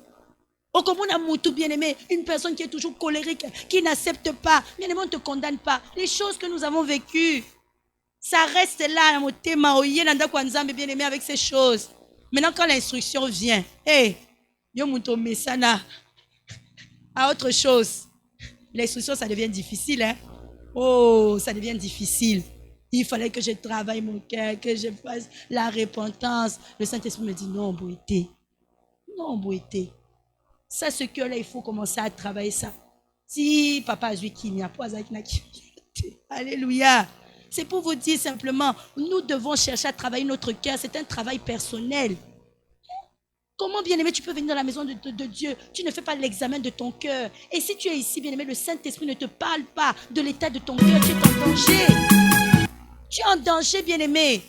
Au commun tout bien-aimé, une personne qui est toujours colérique, qui n'accepte pas, bien-aimé, on ne te condamne pas. Les choses que nous avons vécues, ça reste là, bien-aimé, avec ces choses. Maintenant, quand l'instruction vient, hey, yo muto mesana. À autre chose, l'instruction, ça devient difficile. Hein? Oh, ça devient difficile. Il fallait que je travaille mon cœur, que je fasse la repentance. Le Saint-Esprit me dit, non, Boïté. Non, Boïté. Ça, ce cœur-là, il faut commencer à travailler ça. Si papa a joué qui n'y a pas, alléluia. C'est pour vous dire simplement, nous devons chercher à travailler notre cœur. C'est un travail personnel. Comment, bien-aimé, tu peux venir dans la maison de Dieu? Tu ne fais pas l'examen de ton cœur. Et si tu es ici, bien-aimé, le Saint-Esprit ne te parle pas de l'état de ton cœur, tu es en danger. Tu es en danger, bien-aimé.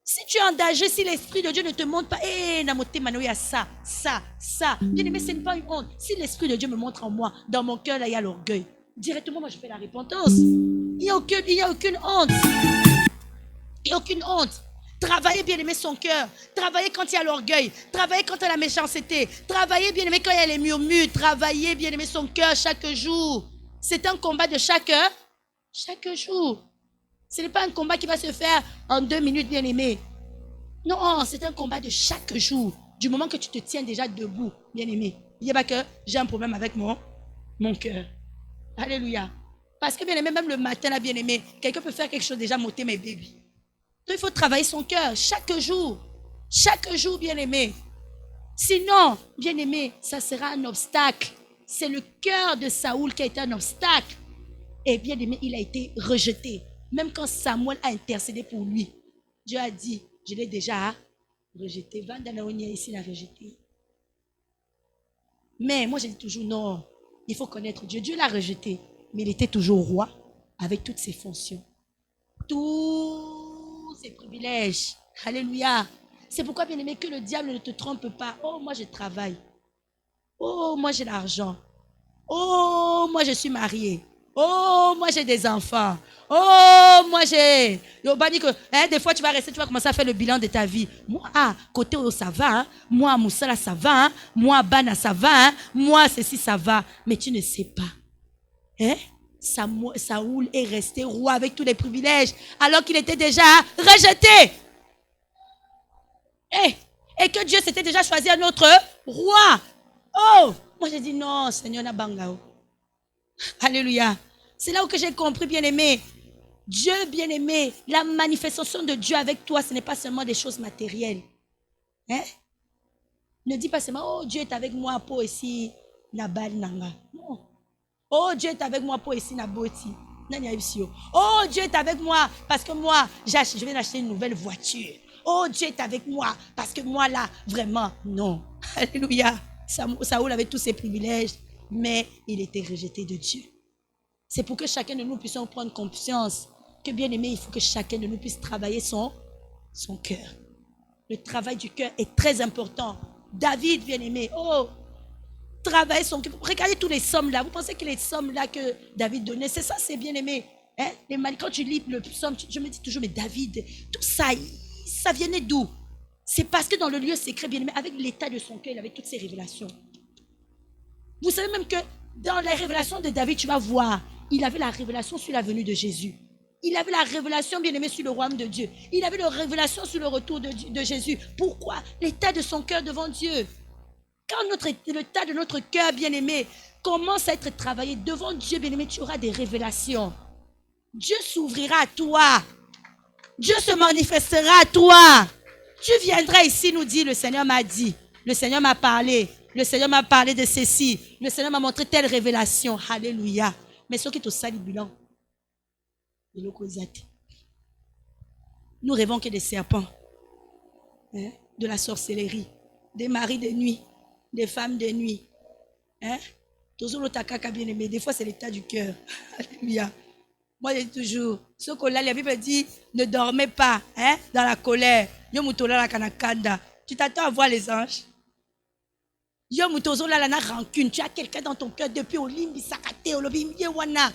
Si tu es en danger, si l'Esprit de Dieu ne te montre pas, ça. Bien-aimé, ce n'est pas une honte. Si l'Esprit de Dieu me montre en moi, dans mon cœur, là, il y a l'orgueil. Directement, moi, je fais la repentance. Il n'y a aucune honte. Il n'y a aucune honte. Travaillez, bien-aimé, son cœur. Travaillez quand il y a l'orgueil. Travaillez quand il y a la méchanceté. Travaillez, bien-aimé, quand il y a les murmures. Travaillez, bien-aimé, son cœur chaque jour. C'est un combat de chaque jour. Ce n'est pas un combat qui va se faire en 2 minutes, bien-aimé. Non, c'est un combat de chaque jour. Du moment que tu te tiens déjà debout, bien-aimé. Il n'y a pas que j'ai un problème avec mon cœur. Alléluia. Parce que, bien-aimé, même le matin, là, bien-aimé, quelqu'un peut faire quelque chose déjà, monter mes bébés. Donc, il faut travailler son cœur chaque jour. Chaque jour, bien-aimé. Sinon, bien-aimé, ça sera un obstacle. C'est le cœur de Saoul qui a été un obstacle. Et bien-aimé, il a été rejeté. Même quand Samuel a intercédé pour lui, Dieu a dit, je l'ai déjà rejeté. Vandanaonia ici l'a rejeté. Mais moi, je dis toujours non. Il faut connaître Dieu. Dieu l'a rejeté. Mais il était toujours roi avec toutes ses fonctions. Tous ses privilèges. Alléluia. C'est pourquoi, bien-aimé, que le diable ne te trompe pas. Oh, moi, je travaille. Oh, moi, j'ai l'argent. Oh, moi, je suis mariée. Oh, moi, j'ai des enfants. Oh, moi, j'ai... Des fois, tu vas commencer à faire le bilan de ta vie. Moi, côté où ça va. Hein? Moi, Moussala, ça va. Hein? Moi, Bana, ça va. Hein? Moi, ceci, ça va. Mais tu ne sais pas. Hein? Saoul est resté roi avec tous les privilèges alors qu'il était déjà rejeté. Et que Dieu s'était déjà choisi un autre roi. Oh, moi j'ai dit non, Seigneur Nabangao. Alléluia. C'est là où que j'ai compris, bien-aimé. Dieu, bien-aimé, la manifestation de Dieu avec toi, ce n'est pas seulement des choses matérielles. Hein? Ne dis pas seulement, oh, Dieu est avec moi pour ici, Nabal Nanga. Non. Oh, Dieu est avec moi pour ici, Naboti. Oh, Dieu est avec moi parce que moi, je viens d'acheter une nouvelle voiture. Oh, Dieu est avec moi parce que moi, là, vraiment, non. Alléluia. Saoul avait tous ses privilèges, mais il était rejeté de Dieu. C'est pour que chacun de nous puissions prendre conscience que, bien aimé, il faut que chacun de nous puisse travailler son cœur. Le travail du cœur est très important. David, bien aimé, oh, travailler son cœur. Regardez tous les psaumes là. Vous pensez que les psaumes là que David donnait, c'est ça, c'est bien aimé. Hein? Quand tu lis le psaume, je me dis toujours, mais David, tout ça, ça venait d'où? C'est parce que dans le lieu secret, bien aimé, avec l'état de son cœur, il avait toutes ces révélations. Vous savez même que dans les révélations de David, tu vas voir, il avait la révélation sur la venue de Jésus. Il avait la révélation, bien aimé, sur le royaume de Dieu. Il avait la révélation sur le retour de Jésus. Pourquoi? L'état de son cœur devant Dieu. Quand l'état de notre cœur, bien aimé, commence à être travaillé devant Dieu, bien aimé, tu auras des révélations. Dieu s'ouvrira à toi. Dieu se manifestera à toi. Tu viendras ici, nous dit, le Seigneur m'a dit. Le Seigneur m'a parlé. Le Seigneur m'a parlé de ceci. Le Seigneur m'a montré telle révélation. Alléluia. Mais ce qui est au sali bilan. Nous rêvons que des serpents, de la sorcellerie, des maris de nuit, des femmes de nuit. Toujours l'otakaka bien aimé. Des fois, c'est l'état du cœur. Alléluia. Moi, je dis toujours, ce que là, la Bible dit, ne dormez pas dans la colère. Tu t'attends à voir les anges. Yo mutozo la na rancune, tu as quelqu'un dans ton cœur depuis Olimbi Sakate Olobim Yewana.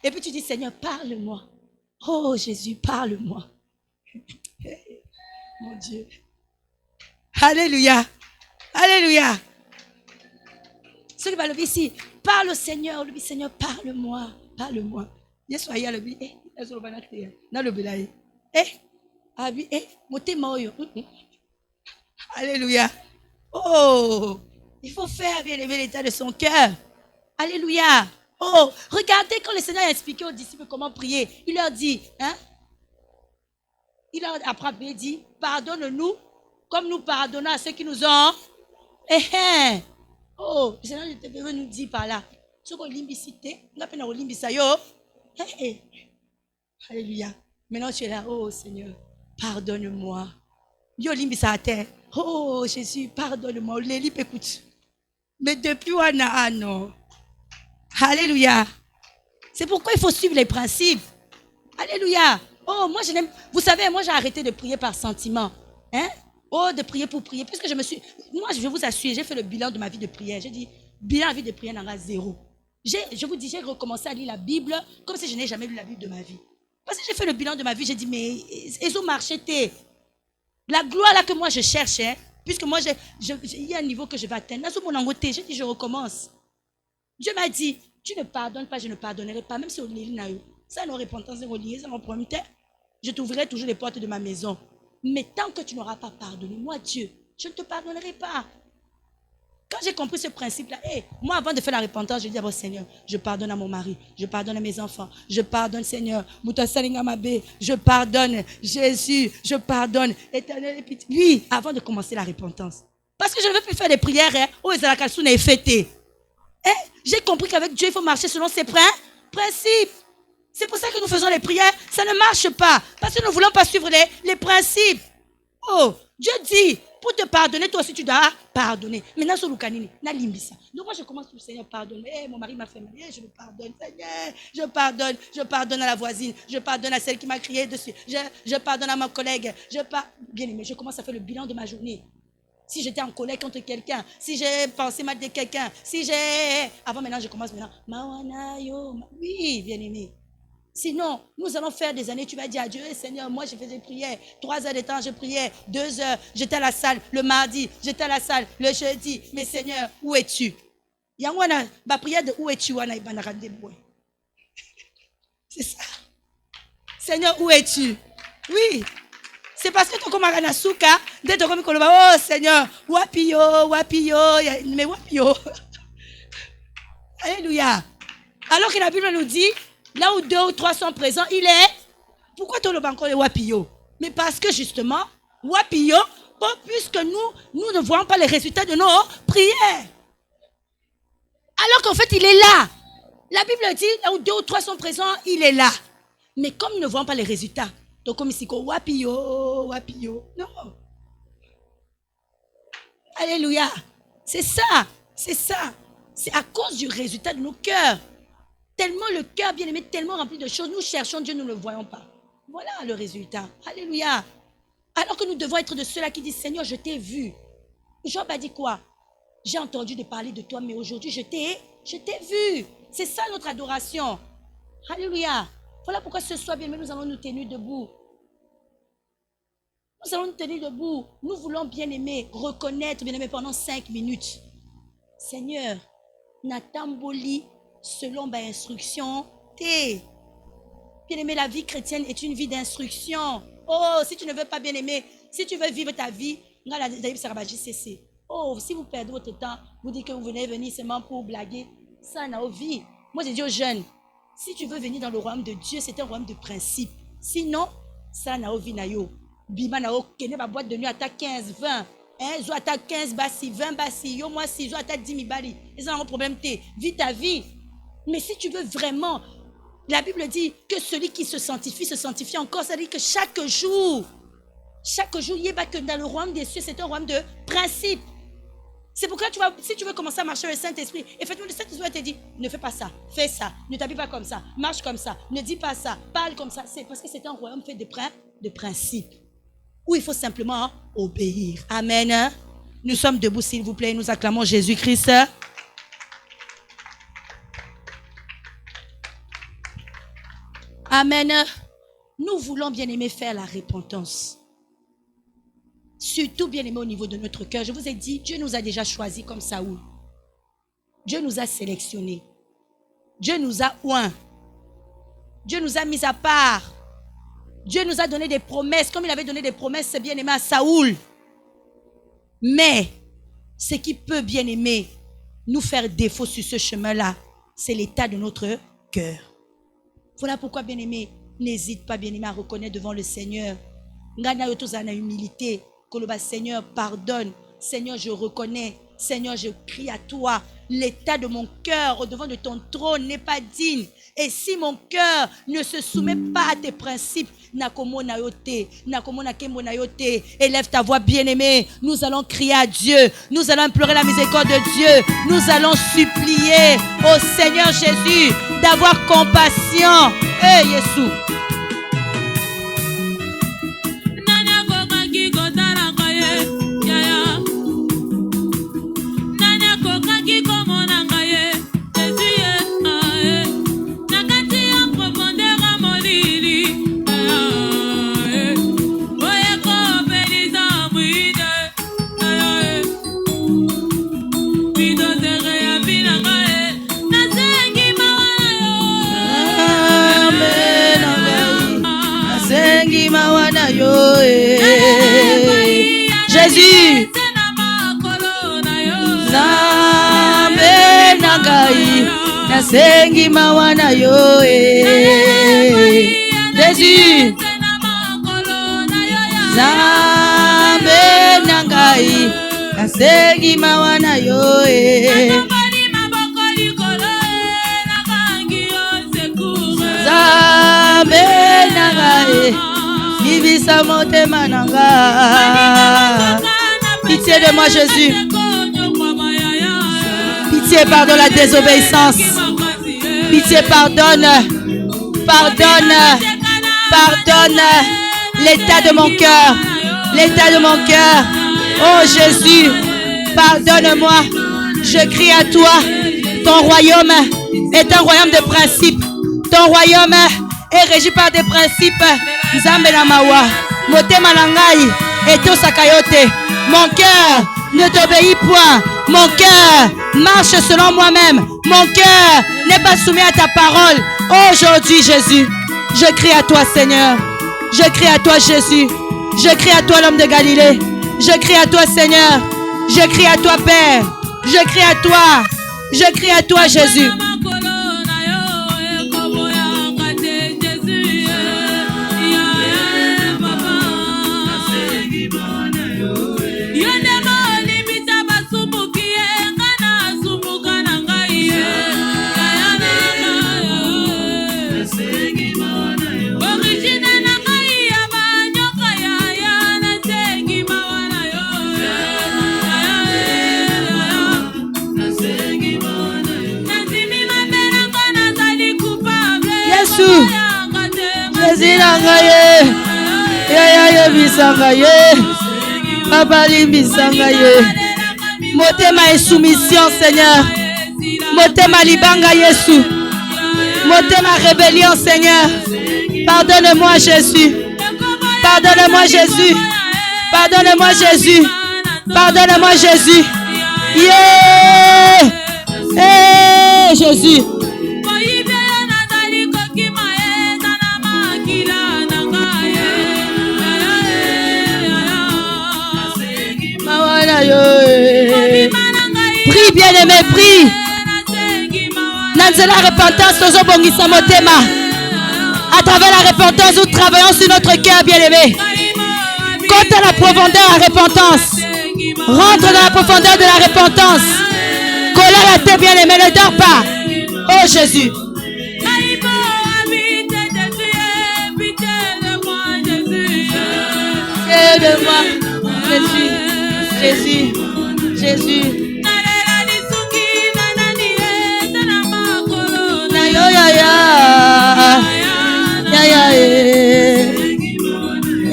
Et puis tu dis Seigneur, parle-moi. Oh Jésus, parle-moi. Mon Dieu. Alléluia. Alléluia. Ce qui va le dire ici, parle au Seigneur, le Seigneur, parle-moi, parle-moi. Yes, soyez le bi, Alléluia. Oh, il faut faire bien aimer l'état de son cœur. Alléluia. Oh, regardez quand le Seigneur a expliqué aux disciples comment prier. Il leur dit, il leur apprend, il dit, pardonne-nous comme nous pardonnons à ceux qui nous ont. Oh, le Seigneur nous dit par là. Ce qu'on limbicité, on appelle au limbisayo. Alléluia. Maintenant tu es là, oh Seigneur, pardonne-moi. Yo limbisa à terre. Oh Jésus, pardonne-moi. L'élie écoute. Mais depuis non. Alléluia. C'est pourquoi il faut suivre les principes. Alléluia. Oh, moi je n'aime. Vous savez, moi j'ai arrêté de prier par sentiment. Oh, de prier pour prier. Puisque moi je vous assure, j'ai fait le bilan de ma vie de prière. J'ai dit, bilan de vie de prière n'aura zéro. Je vous dis, j'ai recommencé à lire la Bible comme si je n'ai jamais lu la Bible de ma vie. Parce que j'ai fait le bilan de ma vie, j'ai dit, mais ils ont marché. La gloire là que moi je cherche, puisque moi il y a un niveau que je vais atteindre. J'ai dit, je recommence. Dieu m'a dit, tu ne pardonnes pas, je ne pardonnerai pas, même si on lit ça nos repentance, ça mon premier temps, je t'ouvrirai toujours les portes de ma maison. Mais tant que tu n'auras pas pardonné, moi Dieu, je ne te pardonnerai pas. Quand j'ai compris ce principe-là, moi avant de faire la repentance, je dis d'abord Seigneur, je pardonne à mon mari, je pardonne à mes enfants, je pardonne Seigneur, je pardonne Jésus, je pardonne Éternel et pitié. Oui, avant de commencer la repentance. Parce que je ne veux plus faire des prières, j'ai compris qu'avec Dieu, il faut marcher selon ses principes. C'est pour ça que nous faisons les prières, ça ne marche pas. Parce que nous ne voulons pas suivre les principes. Oh, Dieu dit, pour te pardonner, toi aussi tu dois pardonner. Maintenant, sur Lukanini, na limbisa. Donc moi je commence le Seigneur pardonne. Mon mari m'a fait mal, je le pardonne. Seigneur, je pardonne à la voisine, je pardonne à celle qui m'a crié dessus, je pardonne à mon collègue, bien aimé, je commence à faire le bilan de ma journée. Si j'étais en colère contre quelqu'un, si j'ai pensé mal de quelqu'un, avant maintenant je commence maintenant. Oui, bien aimé. Sinon, nous allons faire des années, tu vas dire à Dieu, Seigneur, moi je faisais prière, 3 heures de temps je priais, 2 heures, j'étais à la salle le mardi, j'étais à la salle le jeudi, mais Seigneur, où es-tu? Ma prière de où es-tu? C'est ça. Seigneur, où es-tu? Oui. C'est parce que tu as un souka, dès que tu as oh Seigneur, wapio, mais wapio. Alléluia. Alors que la Bible nous dit, là où 2 ou 3 sont présents, il est. Pourquoi tu as encore le wapio? Mais parce que justement, wapio, puisque nous ne voyons pas les résultats de nos prières. Alors qu'en fait, il est là. La Bible dit, là où 2 ou 3 sont présents, il est là. Mais comme nous ne voyons pas les résultats, donc comme ici, wapio. Non. Alléluia. C'est ça. C'est à cause du résultat de nos cœurs. Tellement le cœur bien aimé, tellement rempli de choses, nous cherchons Dieu, nous ne le voyons pas. Voilà le résultat. Alléluia. Alors que nous devons être de ceux-là qui disent, Seigneur, je t'ai vu. Job a dit quoi? J'ai entendu de parler de toi, mais aujourd'hui, je t'ai vu. C'est ça notre adoration. Alléluia. Voilà pourquoi ce soir, bien aimé, nous allons nous tenir debout. Nous allons nous tenir debout. Nous voulons, bien-aimés, reconnaître, bien-aimés, pendant 5 minutes. Seigneur, natamboli selon ma instruction. Bien-aimé, la vie chrétienne est une vie d'instruction. Oh, si tu ne veux pas, bien-aimé, si tu veux vivre ta vie, oh, si vous perdez votre temps, vous dites que vous venez venir seulement pour blaguer, ça n'a pas vie. Moi, j'ai dit aux jeunes, si tu veux venir dans le royaume de Dieu, c'est un royaume de principe. Sinon, ça n'a pas vie. Bima na okene ba boîte de nuit à ta 15, 20. Ils ont à 15 bassi, 20 bassi, yo moi si ils ont à 10 000 bali. Ils ont un problème, vis ta vie. Mais si tu veux vraiment, la Bible dit que celui qui se sanctifie encore. Ça dit que chaque jour, il y a que dans le royaume des cieux, c'est un royaume de principe. C'est pourquoi si tu veux commencer à marcher avec le Saint-Esprit, effectivement, le Saint-Esprit va te dire, ne fais pas ça, fais ça, ne t'habille pas comme ça, marche comme ça, ne dis pas ça, parle comme ça. C'est parce que c'est un royaume fait de principes, où il faut simplement obéir. Amen. Nous sommes debout, s'il vous plaît, nous acclamons Jésus-Christ. Amen. Nous voulons, bien-aimés, faire la repentance. Surtout, bien-aimés, au niveau de notre cœur. Je vous ai dit, Dieu nous a déjà choisis comme Saoul. Dieu nous a sélectionnés. Dieu nous a oints. Dieu nous a mis à part. Dieu nous a donné des promesses. Comme il avait donné des promesses, c'est bien-aimé à Saoul. Mais, ce qui peut, bien-aimé, nous faire défaut sur ce chemin-là, c'est l'état de notre cœur. Voilà pourquoi, bien-aimé, n'hésite pas, bien-aimé, à reconnaître devant le Seigneur. Ngana yotozana humilité. Koloba, Seigneur, pardonne. Seigneur, je reconnais. Seigneur, je crie à toi. L'état de mon cœur au devant de ton trône n'est pas digne. Et si mon cœur ne se soumet pas à tes principes, élève ta voix, bien-aimée. Nous allons crier à Dieu. Nous allons implorer la miséricorde de Dieu. Nous allons supplier au Seigneur Jésus d'avoir compassion. Hey, Jésus. Jésus, Zambe nangai, nasengi mawana yo. Jésus, Zambe nangai, nasengi mawana yo. Zambe nangai. Pitié de moi, Jésus. Pitié, pardonne la désobéissance. Pitié, pardonne. Pardonne. Pardonne l'état de mon cœur. L'état de mon cœur. Oh Jésus, pardonne-moi. Je crie à toi. Ton royaume est un royaume de principes. Ton royaume est régi par des principes. Nzambe na mawa, motema na ngai, eto sakayote. Mon cœur ne t'obéit point. Mon cœur marche selon moi-même. Mon cœur n'est pas soumis à ta parole. Aujourd'hui, Jésus, je crie à toi, Seigneur. Je crie à toi, Jésus. Je crie à toi, l'homme de Galilée. Je crie à toi, Seigneur. Je crie à toi, Père. Je crie à toi. Je crie à toi, Jésus. Jésus nangaye, ya bisangaye, papa limbisangaye. Motema et soumission, Seigneur. Motema libanga Yesu. Motema rébellion, Seigneur. Pardonne-moi, Jésus. Pardonne-moi, Jésus. Pardonne-moi, Jésus. Pardonne-moi, Jésus. Yeah! Hey, Jésus. Prie, bien-aimé, prie. Nanzela repentance, nous obongisa motema. À travers la repentance, nous travaillons sur notre cœur, bien-aimé. Quant à la profondeur de la repentance, rentre dans la profondeur de la repentance. Colère à tes bien-aimés, ne dors pas. Oh Jésus. De moi, Jésus, Jésus, Jésus. Ya ya ya, ya ya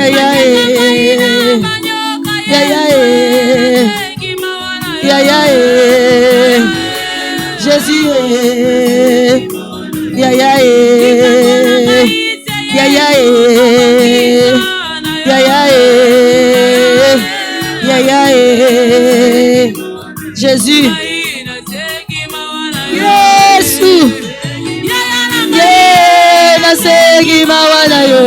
ya ya ya ya Jésus, ya ya ya ya ya Jésus, Jésus. Nasengi mawana yo,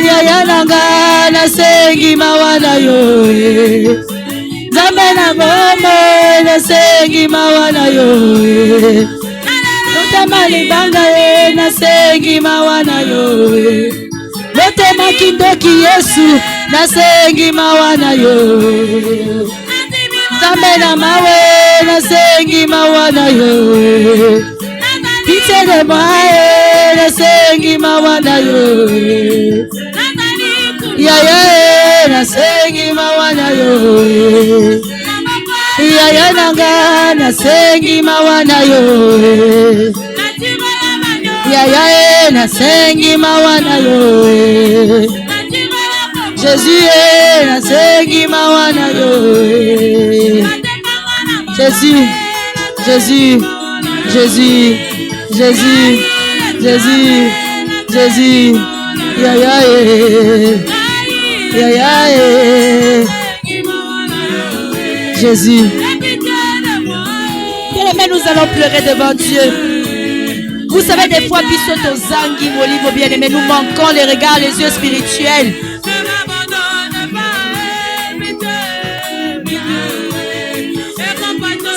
yaya nanga nasengi mawana yo, zambe na mama nasengi mawana yo, lotema libanga ye nasengi mawana yo, lotema kindoki Yesu nasengi mawana yo, zambe na mawe nasengi mawana yo. Pitié de moi, nasengi mawana yo. Yaya nasengi mawana yo. Yaya nanga nasengi mawana yo. Yaya nasengi mawana yo. Jésus nasengi mawana yo. Jésus, Jésus, Jésus. Jésus, Jésus, Jésus, ya ya ya ya Jésus. Bien-aimés, nous allons pleurer devant Dieu. Vous savez, des fois, bisoto zangi molivo, bien-aimés, nous manquons les regards, les yeux spirituels.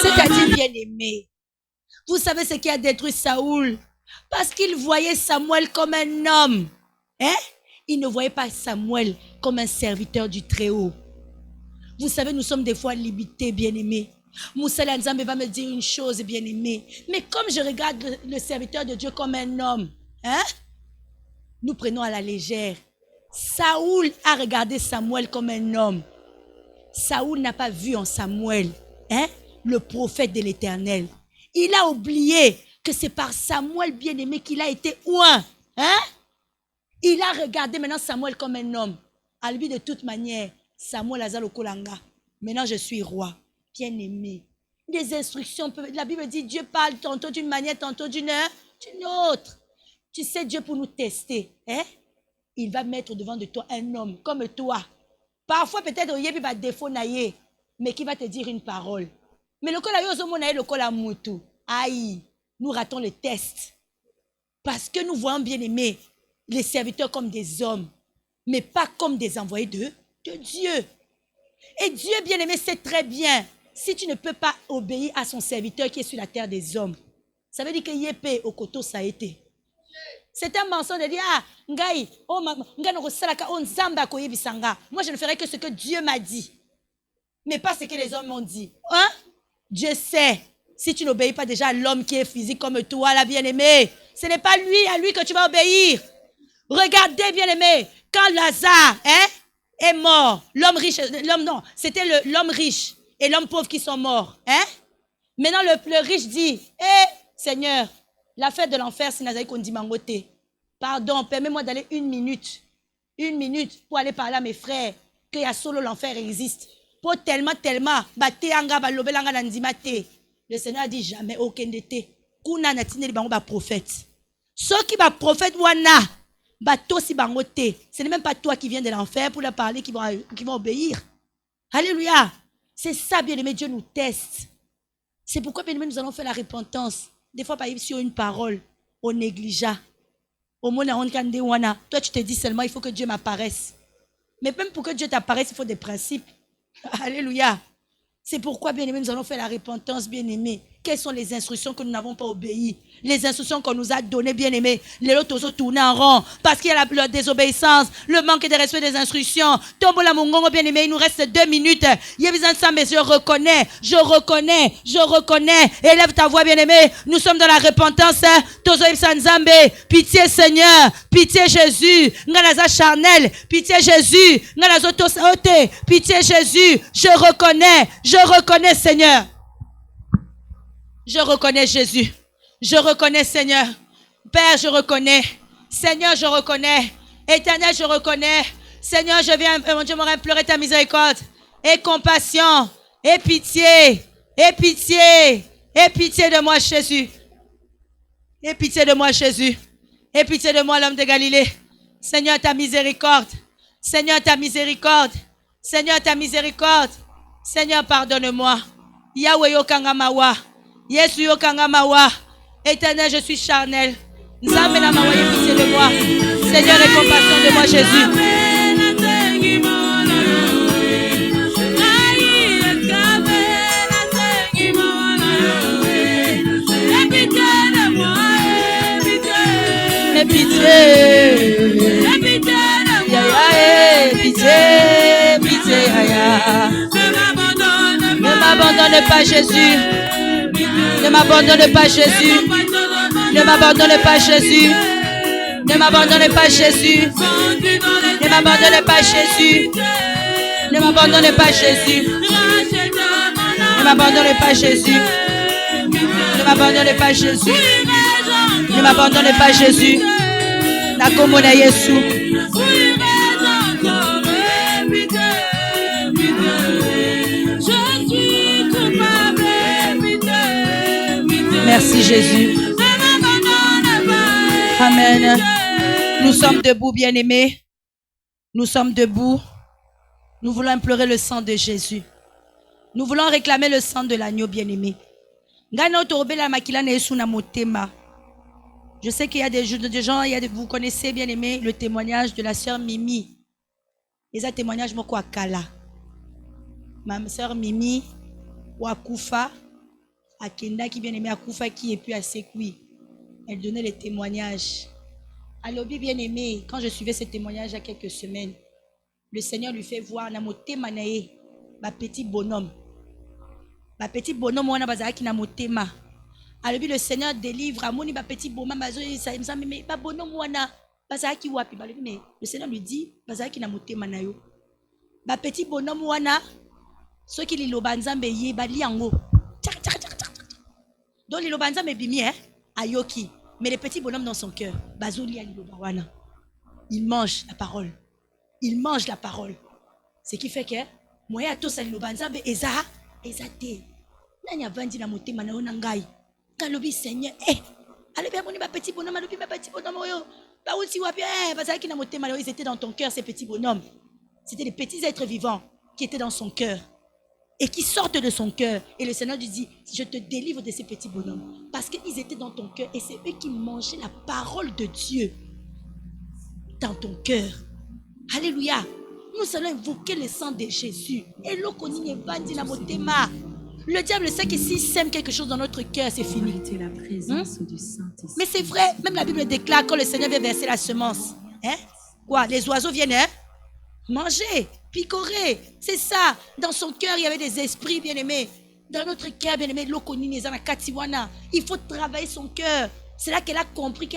C'est-à-dire, bien-aimés, vous savez ce qui a détruit Saoul? Parce qu'il voyait Samuel comme un homme. Hein? Il ne voyait pas Samuel comme un serviteur du Très-Haut. Vous savez, nous sommes des fois limités, bien-aimés. Moussa Nzambe va me dire une chose, bien-aimé. Mais comme je regarde le serviteur de Dieu comme un homme, hein? Nous prenons à la légère. Saoul a regardé Samuel comme un homme. Saoul n'a pas vu en Samuel, hein, le prophète de l'Éternel. Il a oublié que c'est par Samuel bien-aimé qu'il a été oint. Hein? Il a regardé maintenant Samuel comme un homme. À lui, de toute manière, Samuel Azalo Kolanga. Maintenant, je suis roi. Bien-aimé. Des instructions. La Bible dit Dieu parle tantôt d'une manière, tantôt d'une autre. Tu sais, Dieu pour nous tester. Hein? Il va mettre devant de toi un homme comme toi. Parfois, peut-être, il y a des défauts, mais qui va te dire une parole. Mais le kola yozo monaye le kola mutu. Aïe, nous ratons le test. Parce que nous voyons bien aimés les serviteurs comme des hommes, mais pas comme des envoyés de Dieu. Et Dieu bien aimé sait très bien, si tu ne peux pas obéir à son serviteur qui est sur la terre des hommes, ça veut dire que Yépé au koto ça a été. C'est un mensonge de dire, ah, ngai, oh, ngai no salaka on zamba ko yebisanga. Moi je ne ferai que ce que Dieu m'a dit, mais pas ce que les hommes m'ont dit. Hein? Dieu sait, si tu n'obéis pas déjà à l'homme qui est physique comme toi, la bien-aimée, ce n'est pas à lui que tu vas obéir. Regardez, bien-aimé, quand Lazare est mort, l'homme riche, c'était l'homme riche et l'homme pauvre qui sont morts. Hein? Maintenant, le riche dit, Seigneur, la fête de l'enfer, c'est Nazaï qu'on dit mangoté. Pardon, permets-moi d'aller une minute pour aller parler à mes frères que y a solo l'enfer existe. Pour tellement, le Seigneur a dit jamais aucun d'été. Kuna natine li bango ba prophète. Ceux qui ba prophète wana Bateau si bangoté. Ce n'est même pas toi qui viens de l'enfer pour leur parler qui vont obéir. Alléluia. C'est ça, bien-aimé, Dieu nous teste. C'est pourquoi, bien-aimé, nous allons faire la repentance. Des fois, par exemple, sur une parole, on négligea. Toi, tu te dis seulement, il faut que Dieu m'apparaisse. Mais même pour que Dieu t'apparaisse, il faut des principes. Alléluia. C'est pourquoi, bien-aimé, nous allons faire la repentance, bien-aimé. Quelles sont les instructions que nous n'avons pas obéies? Les instructions qu'on nous a données, bien-aimés. Les autres ont tourné en rond. Parce qu'il y a la désobéissance, le manque de respect des instructions. Tombola Mungongo, bien-aimé, il nous reste 2 minutes. Mais je reconnais. Élève ta voix, bien-aimé. Nous sommes dans la repentance. Tozo Nzambe. Pitié, Seigneur. Pitié, Jésus. Ngalaza charnel. Pitié, Jésus. Ngalazo tosaote. Pitié, Jésus. Je reconnais, Seigneur. Je reconnais Jésus. Je reconnais Seigneur. Père, je reconnais. Seigneur, je reconnais. Éternel, je reconnais. Seigneur, je viens, mon Dieu, implorer ta miséricorde. Et compassion. Et pitié. Et pitié. Et pitié de moi, Jésus. Et pitié de moi, Jésus. Et pitié de moi, l'homme de Galilée. Seigneur, ta miséricorde. Seigneur, ta miséricorde. Seigneur, ta miséricorde. Seigneur, pardonne-moi. Yahweh Yokangamawa. Yesu Yokangamawa. Éternel, je suis charnel. Nzambe na mawa, aie pitié de moi. Seigneur, aie compassion de moi, Jésus. Aie pitié. Pitié, yaya. Ne m'abandonne pas, Jésus. Ne m'abandonne pas, Jésus. Ne m'abandonne pas, Jésus. Ne m'abandonne pas, Jésus. Ne m'abandonne pas, Jésus. Ne m'abandonne pas, Jésus. Ne m'abandonne pas, Jésus. Ne m'abandonne pas, Jésus. Ne m'abandonne pas, Jésus. Nakomona Yesu. Merci Jésus. Amen. Nous sommes debout, bien-aimés. Nous sommes debout. Nous voulons implorer le sang de Jésus. Nous voulons réclamer le sang de l'agneau, bien-aimé. Je sais qu'il y a des gens, vous connaissez, bien-aimé, le témoignage de la sœur Mimi. Et ça, témoignage, moi, Kala. Ma sœur Mimi, Wakufa. Akenda qui bien aimé Akufa qui est plus à Sekui. Elle donnait les témoignages. Alors bien aimé, quand je suivais ces témoignages il y a quelques semaines, le Seigneur lui fait voir namote manae, ma petit bonhomme. Ma petit bonhomme wana bazaki namote ma. Alors le Seigneur délivre amoni ma petit bonhomme bazo ça il me semble mais ba bonhomme wana bazaki wapi ba mais le Seigneur lui dit bazaki namote manayo. Ba petit bonhomme wana ceux qui liloba nzambe ye ba liango. Donc les lobanza me bimi ayoki, mais les petits bonhommes dans son cœur, bazoli alilobawana. Il mange la parole. Il mange la parole. Ce qui fait que moya to sa lobanza be eza te. Nanya vandi na motema na onangai. Kalobi Seigneur allez bien moni ba petit bonhomme, alobi ba petit bonhomme yo. Ba uti wapi bazaki na motema ils étaient dans ton cœur ces petits bonhommes. C'était des petits êtres vivants qui étaient dans son cœur. Et qui sortent de son cœur. Et le Seigneur lui dit, je te délivre de ces petits bonhommes. Parce qu'ils étaient dans ton cœur. Et c'est eux qui mangeaient la parole de Dieu dans ton cœur. Alléluia. Nous allons invoquer le sang de Jésus. Et le diable sait que s'il sème quelque chose dans notre cœur, c'est fini. La présence du Saint-Esprit. Mais c'est vrai, même la Bible déclare quand le Seigneur vient verser la semence. Quoi, les oiseaux viennent manger, picorer, c'est ça. Dans son cœur, il y avait des esprits bien-aimés. Dans notre cœur, bien-aimé, il faut travailler son cœur. C'est là qu'elle a compris que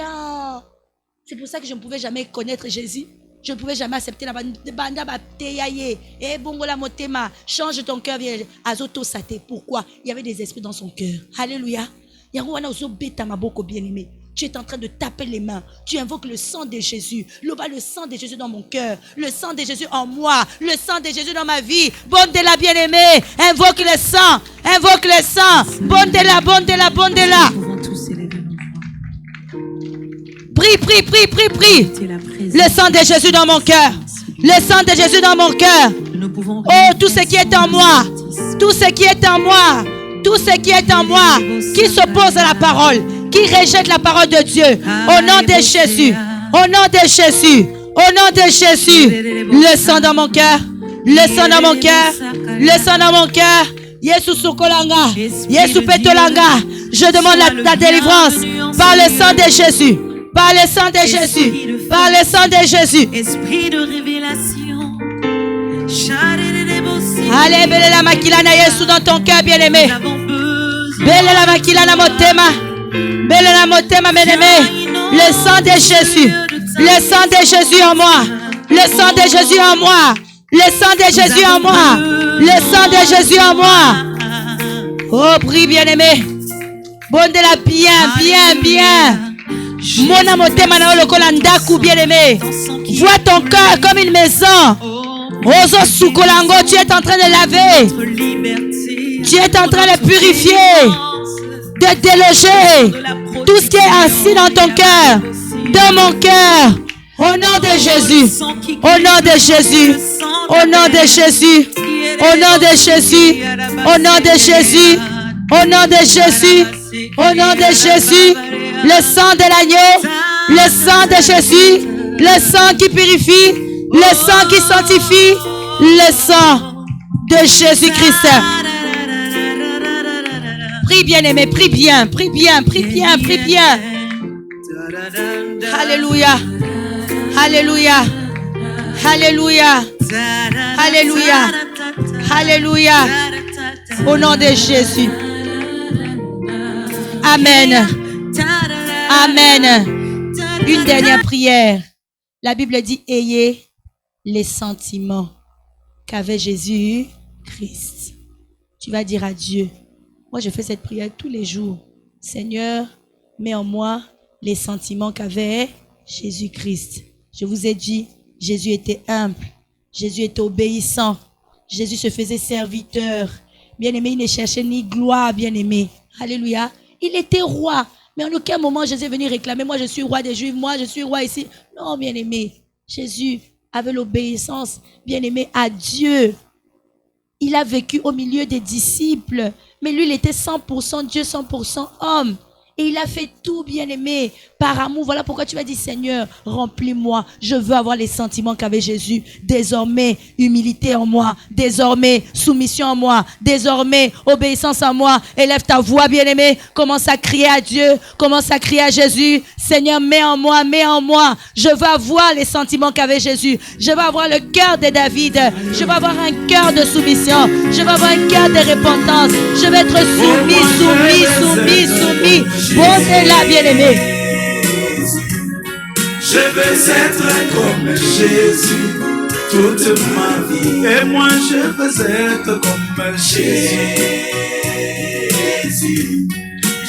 c'est pour ça que je ne pouvais jamais connaître Jésus. Je ne pouvais jamais accepter la banda bateyaye. Et bongola motema, change ton cœur. Azoto sate. Pourquoi? Il y avait des esprits dans son cœur. Alléluia. Bien-aimé. Tu es en train de taper les mains. Tu invoques le sang de Jésus. Le sang de Jésus dans mon cœur. Le sang de Jésus en moi. Le sang de Jésus dans ma vie. Bonne de la bien-aimée. Invoque le sang. Invoque le sang. Bonne de la, bonne de la, bonne de la. Prie, prie, prie, prie, prie. Le sang de Jésus dans mon cœur. Le sang de Jésus dans mon cœur. Oh, tout ce qui est en moi. Tout ce qui est en moi. Tout ce qui est en moi. Qui s'oppose à la parole. Qui rejette la parole de Dieu. Au nom de Jésus. Au nom de Jésus. Au nom de Jésus. Le sang dans mon cœur. Le sang dans mon cœur. Le sang dans mon cœur. Yesu Sokolanga. Yesu Petolanga. Je demande la délivrance par le sang de Jésus. Par le sang de Jésus. Par le sang de Jésus. Esprit de révélation. Allez, belle la makilana Yesu dans ton cœur, bien-aimé. Belle la makilana motema. Belle la motema, bien-aimé. Le sang de Jésus. Le sang de Jésus en moi. Le sang de Jésus en moi. Le sang de Jésus en moi. Le sang de Jésus en moi. Oh, prie, bien-aimé. Bon de la bien, bien, bien. Mona motema na lokola ndaku, bien-aimé. Vois ton cœur comme une maison. Ozo sukolango, tu es en train de laver. Tu es en train de purifier, de déloger tout ce qui est assis dans ton cœur, dans mon cœur. Au nom de Jésus. Au nom de Jésus. Au nom de Jésus. Au nom de Jésus. Au nom de Jésus. Au nom de Jésus. Au nom de Jésus. Le sang de l'agneau. Le sang de Jésus. Le sang qui purifie. Le sang qui sanctifie. Le sang de Jésus-Christ. Prie bien aimé. Prie bien. Prie bien. Prie bien. Prie bien. Alléluia. Alléluia. Alléluia. Alléluia. Alléluia. Au nom de Jésus. Amen. Amen. Une dernière prière. La Bible dit, ayez les sentiments qu'avait Jésus-Christ. Tu vas dire à Dieu, moi je fais cette prière tous les jours. Seigneur, mets en moi les sentiments qu'avait Jésus-Christ. Je vous ai dit, Jésus était humble. Jésus était obéissant. Jésus se faisait serviteur. Bien-aimé, il ne cherchait ni gloire, bien-aimé. Alléluia. Il était roi. Mais en aucun moment, Jésus est venu réclamer, moi je suis roi des Juifs, moi je suis roi ici. Non, bien-aimé. Jésus avait l'obéissance, bien-aimé, à Dieu. Il a vécu au milieu des disciples. Mais lui, il était 100% Dieu, 100% homme. Et il a fait tout, bien-aimé, par amour. Voilà pourquoi tu vas dire, Seigneur, remplis-moi. Je veux avoir les sentiments qu'avait Jésus. Désormais, humilité en moi. Désormais, soumission en moi. Désormais, obéissance en moi. Élève ta voix, bien-aimé. Commence à crier à Dieu. Commence à crier à Jésus. Seigneur, mets en moi, mets en moi. Je veux avoir les sentiments qu'avait Jésus. Je veux avoir le cœur de David. Je veux avoir un cœur de soumission. Je veux avoir un cœur de repentance. Je veux être soumis. Bon, c'est là, bien-aimé. Je veux être comme Jésus toute ma vie. Et moi, je veux être comme Jésus.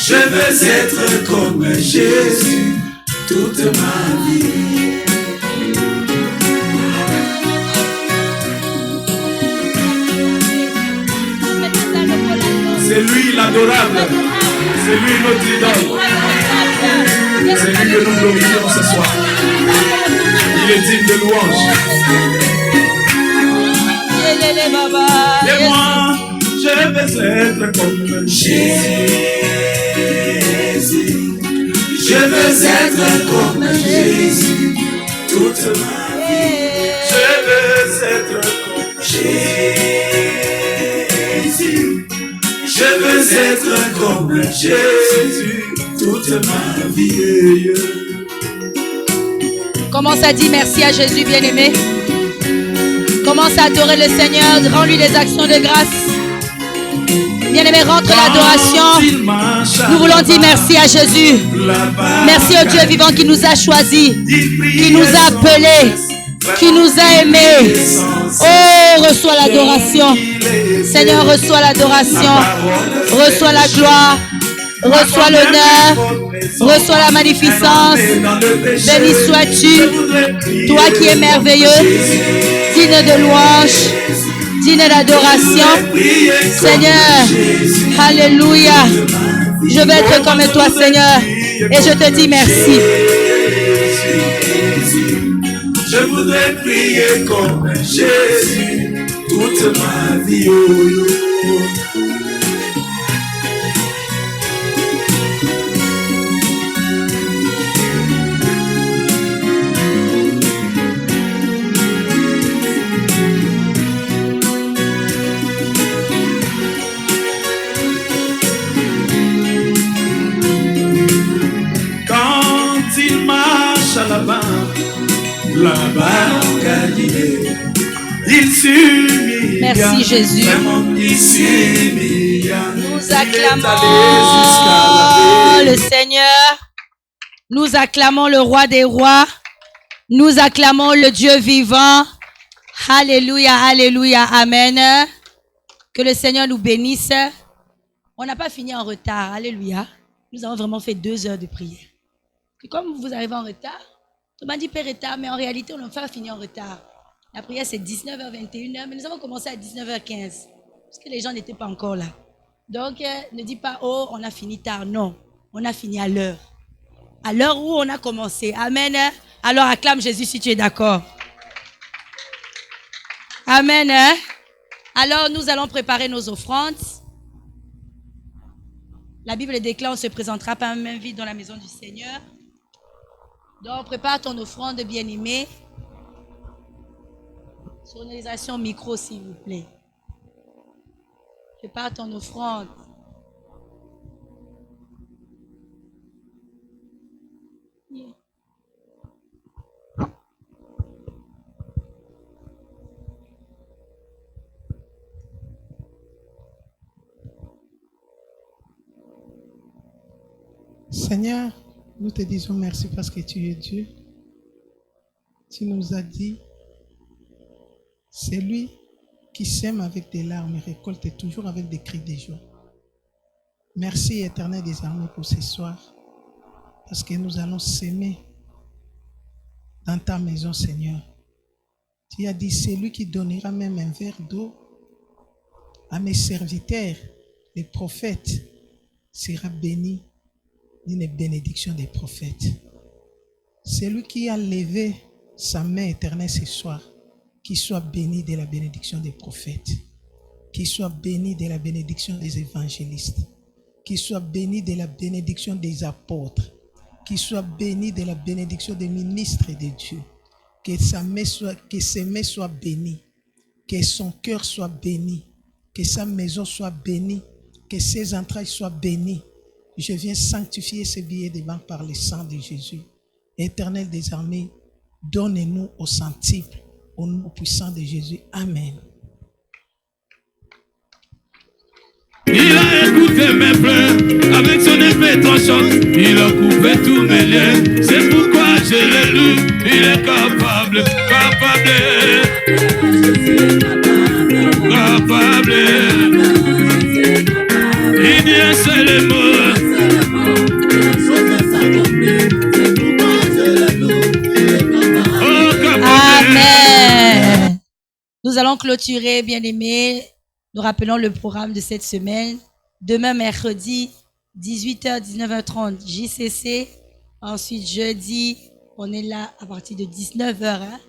Je veux être comme Jésus toute ma vie. C'est lui l'adorable. C'est lui notre idole. C'est lui que nous glorifions ce soir. Il est digne de louange. Et moi, je veux être comme Jésus. Je veux être comme Jésus toute ma vie. Je veux être comme Jésus. Je veux être comme Jésus toute ma vie. Commence à dire merci à Jésus, bien-aimé. Commence à adorer le Seigneur. Rends-lui des actions de grâce. Bien-aimé, rentre l'adoration. Nous voulons dire merci à Jésus. Merci au Dieu vivant qui nous a choisis, qui nous a appelés, qui nous a aimés. Oh, reçois l'adoration. Seigneur, reçois l'adoration. Reçois la gloire. Reçois l'honneur. Reçois la magnificence. Béni sois-tu, toi qui es merveilleux, digne de louange, digne d'adoration. Seigneur, alléluia. Je vais être comme toi, Seigneur. Et je te dis merci. Jésus. Je voudrais prier comme Jésus toute ma vie. Quand il marche à là-bas en Galilée, il s'humilia. Merci Jésus. Il s'humilia. Nous acclamons le Seigneur. Nous acclamons le roi des rois. Nous acclamons le Dieu vivant. Alléluia, alléluia, amen. Que le Seigneur nous bénisse. On n'a pas fini en retard. Alléluia. Nous avons vraiment fait 2 heures de prière. Et comme vous arrivez en retard, on m'a dit Père retard, mais en réalité, on n'a pas fini en retard. La prière, c'est 19h, 21h, mais nous avons commencé à 19h15, parce que les gens n'étaient pas encore là. Donc, ne dis pas, oh, on a fini tard. Non, on a fini à l'heure où on a commencé. Amen. Alors, acclame Jésus si tu es d'accord. Amen. Alors, nous allons préparer nos offrandes. La Bible déclare, on se présentera par main vide dans la maison du Seigneur. Donc, prépare ton offrande, bien-aimé. Sonorisation micro, s'il vous plaît. Prépare ton offrande. Seigneur, nous te disons merci parce que tu es Dieu. Tu nous as dit, c'est lui qui sème avec des larmes et récolte toujours avec des cris de joie. Merci Éternel des armées pour ce soir, parce que nous allons s'aimer dans ta maison, Seigneur. Tu as dit, c'est lui qui donnera même un verre d'eau à mes serviteurs, les prophètes, sera béni d'une bénédiction des prophètes. C'est lui qui a levé sa main éternelle ce soir, qu'il soit béni de la bénédiction des prophètes, qu'il soit béni de la bénédiction des évangélistes, qu'il soit béni de la bénédiction des apôtres, qu'il soit béni de la bénédiction des ministres de Dieu, que ses mains soient bénies, que son cœur soit béni, que sa maison soit bénie, que ses entrailles soient bénies. Je viens sanctifier ces billets de banque par le sang de Jésus. Éternel des armées, donne-nous au centuple, au nom puissant de Jésus. Amen. Il a écouté mes pleurs, avec son épée tranchante, il a coupé tous mes liens. C'est pourquoi je l'ai lu, il est capable. Il dit un seul mot. Amen. Nous allons clôturer, bien-aimés. Nous rappelons le programme de cette semaine. Demain, mercredi, 18h, 19h30, JCC. Ensuite, jeudi, on est là à partir de 19h. Hein?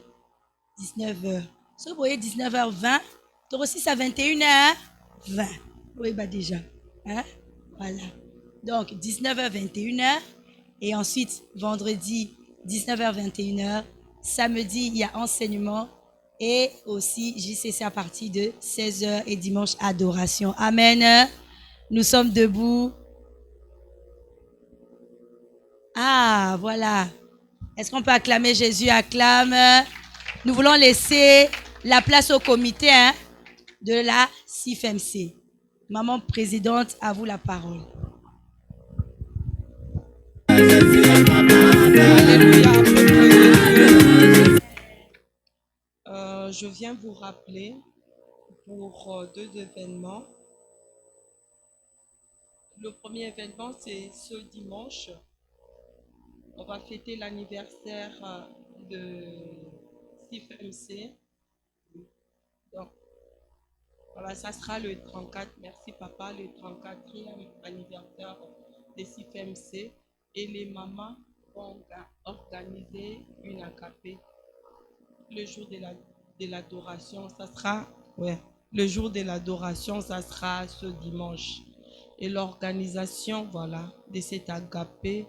19h. Si vous voyez 19h20, tu aussi à 21h20. Oui, bah déjà. Hein? Voilà. Donc, 19h, 21h. Et ensuite, vendredi, 19h, 21h. Samedi, il y a enseignement. Et aussi JCC à partir de 16h et dimanche, adoration. Amen. Nous sommes debout. Ah, voilà. Est-ce qu'on peut acclamer Jésus? Acclame. Nous voulons laisser la place au comité de la CIFMC. Maman présidente, à vous la parole. Je viens vous rappeler pour 2 événements. Le premier événement, c'est ce dimanche. On va fêter l'anniversaire de CIFMC. Donc, voilà, ça sera le 34, merci papa, le 34e anniversaire de CIFMC. Et les mamans organiser une AKP. Le jour de l'adoration, ça sera, le jour de l'adoration, ça sera ce dimanche. Et l'organisation, voilà, de cette AKP,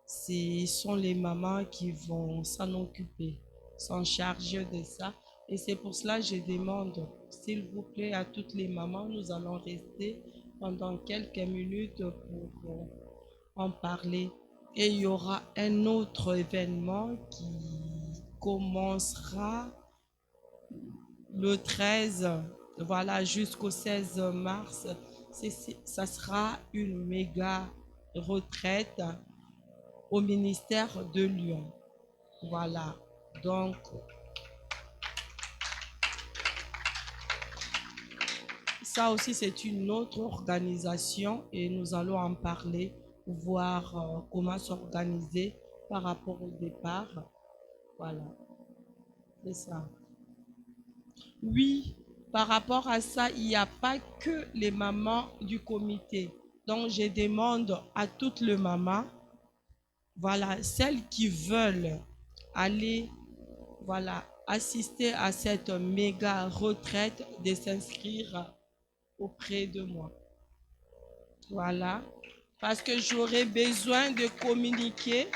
ce sont les mamans qui vont s'en occuper, s'en charger de ça. Et c'est pour cela que je demande, s'il vous plaît, à toutes les mamans, nous allons rester pendant quelques minutes pour en parler. Et il y aura un autre événement qui commencera le 13, voilà, jusqu'au 16 mars. Ça sera une méga retraite au ministère de Lyon. Voilà, donc ça aussi c'est une autre organisation et nous allons en parler, voir comment s'organiser par rapport au départ. Voilà, c'est ça. Oui, par rapport à ça, il n'y a pas que les mamans du comité. Donc, je demande à toutes les mamans, voilà, celles qui veulent aller, voilà, assister à cette méga retraite, de s'inscrire auprès de moi. Voilà, parce que j'aurai besoin de communiquer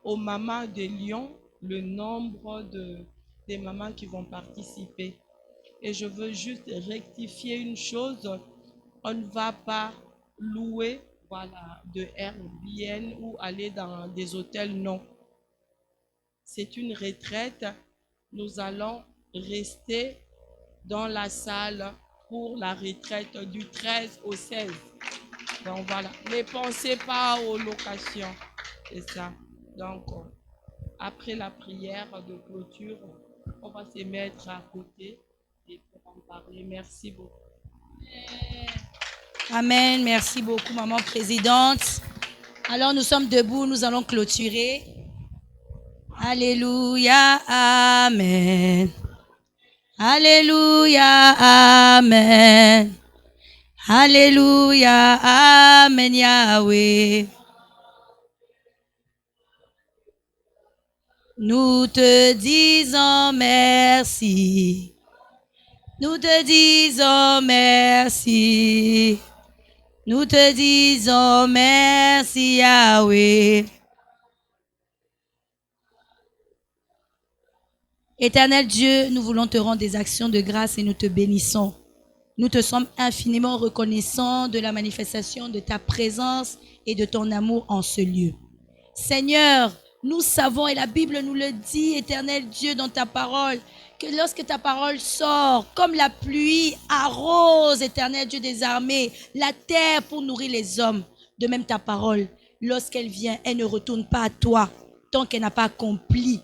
aux mamans de Lyon le nombre des mamans qui vont participer. Et je veux juste rectifier une chose, on ne va pas louer, voilà, de Airbnb ou aller dans des hôtels, non. C'est une retraite, nous allons rester dans la salle pour la retraite du 13 au 16. Donc voilà, ne pensez pas aux locations, c'est ça. Donc, après la prière de clôture, on va se mettre à côté et pour en parler. Merci beaucoup. Amen. Merci beaucoup, maman présidente. Alors, nous sommes debout, nous allons clôturer. Alléluia, amen. Alléluia, amen. Alléluia, amen, Yahweh. Nous te disons merci. Nous te disons merci. Nous te disons merci, Yahweh. Éternel Dieu, nous voulons te rendre des actions de grâce et nous te bénissons. Nous te sommes infiniment reconnaissants de la manifestation de ta présence et de ton amour en ce lieu. Seigneur, nous savons, et la Bible nous le dit, éternel Dieu, dans ta parole, que lorsque ta parole sort, comme la pluie arrose, éternel Dieu des armées, la terre pour nourrir les hommes, de même ta parole, lorsqu'elle vient, elle ne retourne pas à toi, tant qu'elle n'a pas accompli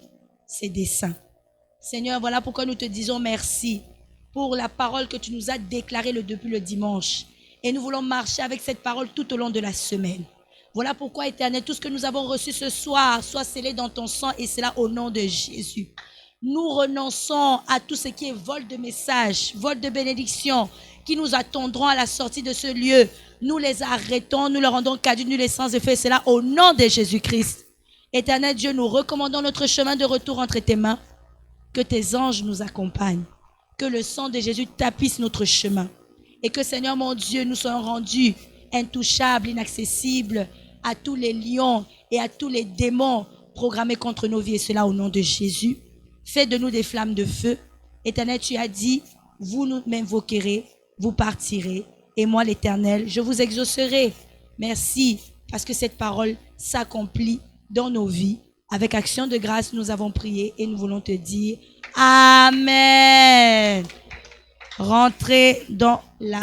ses desseins. Seigneur, voilà pourquoi nous te disons merci pour la parole que tu nous as déclarée depuis le dimanche. Et nous voulons marcher avec cette parole tout au long de la semaine. Voilà pourquoi, éternel, tout ce que nous avons reçu ce soir soit scellé dans ton sang et cela au nom de Jésus. Nous renonçons à tout ce qui est vol de messages, vol de bénédictions qui nous attendront à la sortie de ce lieu. Nous les arrêtons, nous leur rendons cadeau, nous les sans effet, cela au nom de Jésus-Christ. Éternel Dieu, nous recommandons notre chemin de retour entre tes mains. Que tes anges nous accompagnent. Que le sang de Jésus tapisse notre chemin. Et que, Seigneur mon Dieu, nous soyons rendus intouchables, inaccessibles à tous les lions et à tous les démons programmés contre nos vies. Et cela au nom de Jésus. Fais de nous des flammes de feu. Éternel, tu as dit, vous m'invoquerez, vous partirez. Et moi, l'Éternel, je vous exaucerai. Merci, parce que cette parole s'accomplit dans nos vies. Avec action de grâce, nous avons prié et nous voulons te dire Amen. Rentrez dans la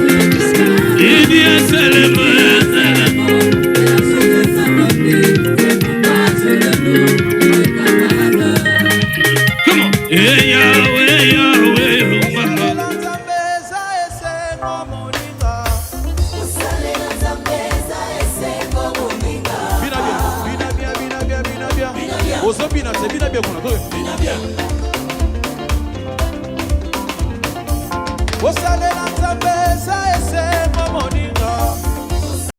Ozobina se bina bien kuna toyo. Bina bien. Osalela nzambe sa ese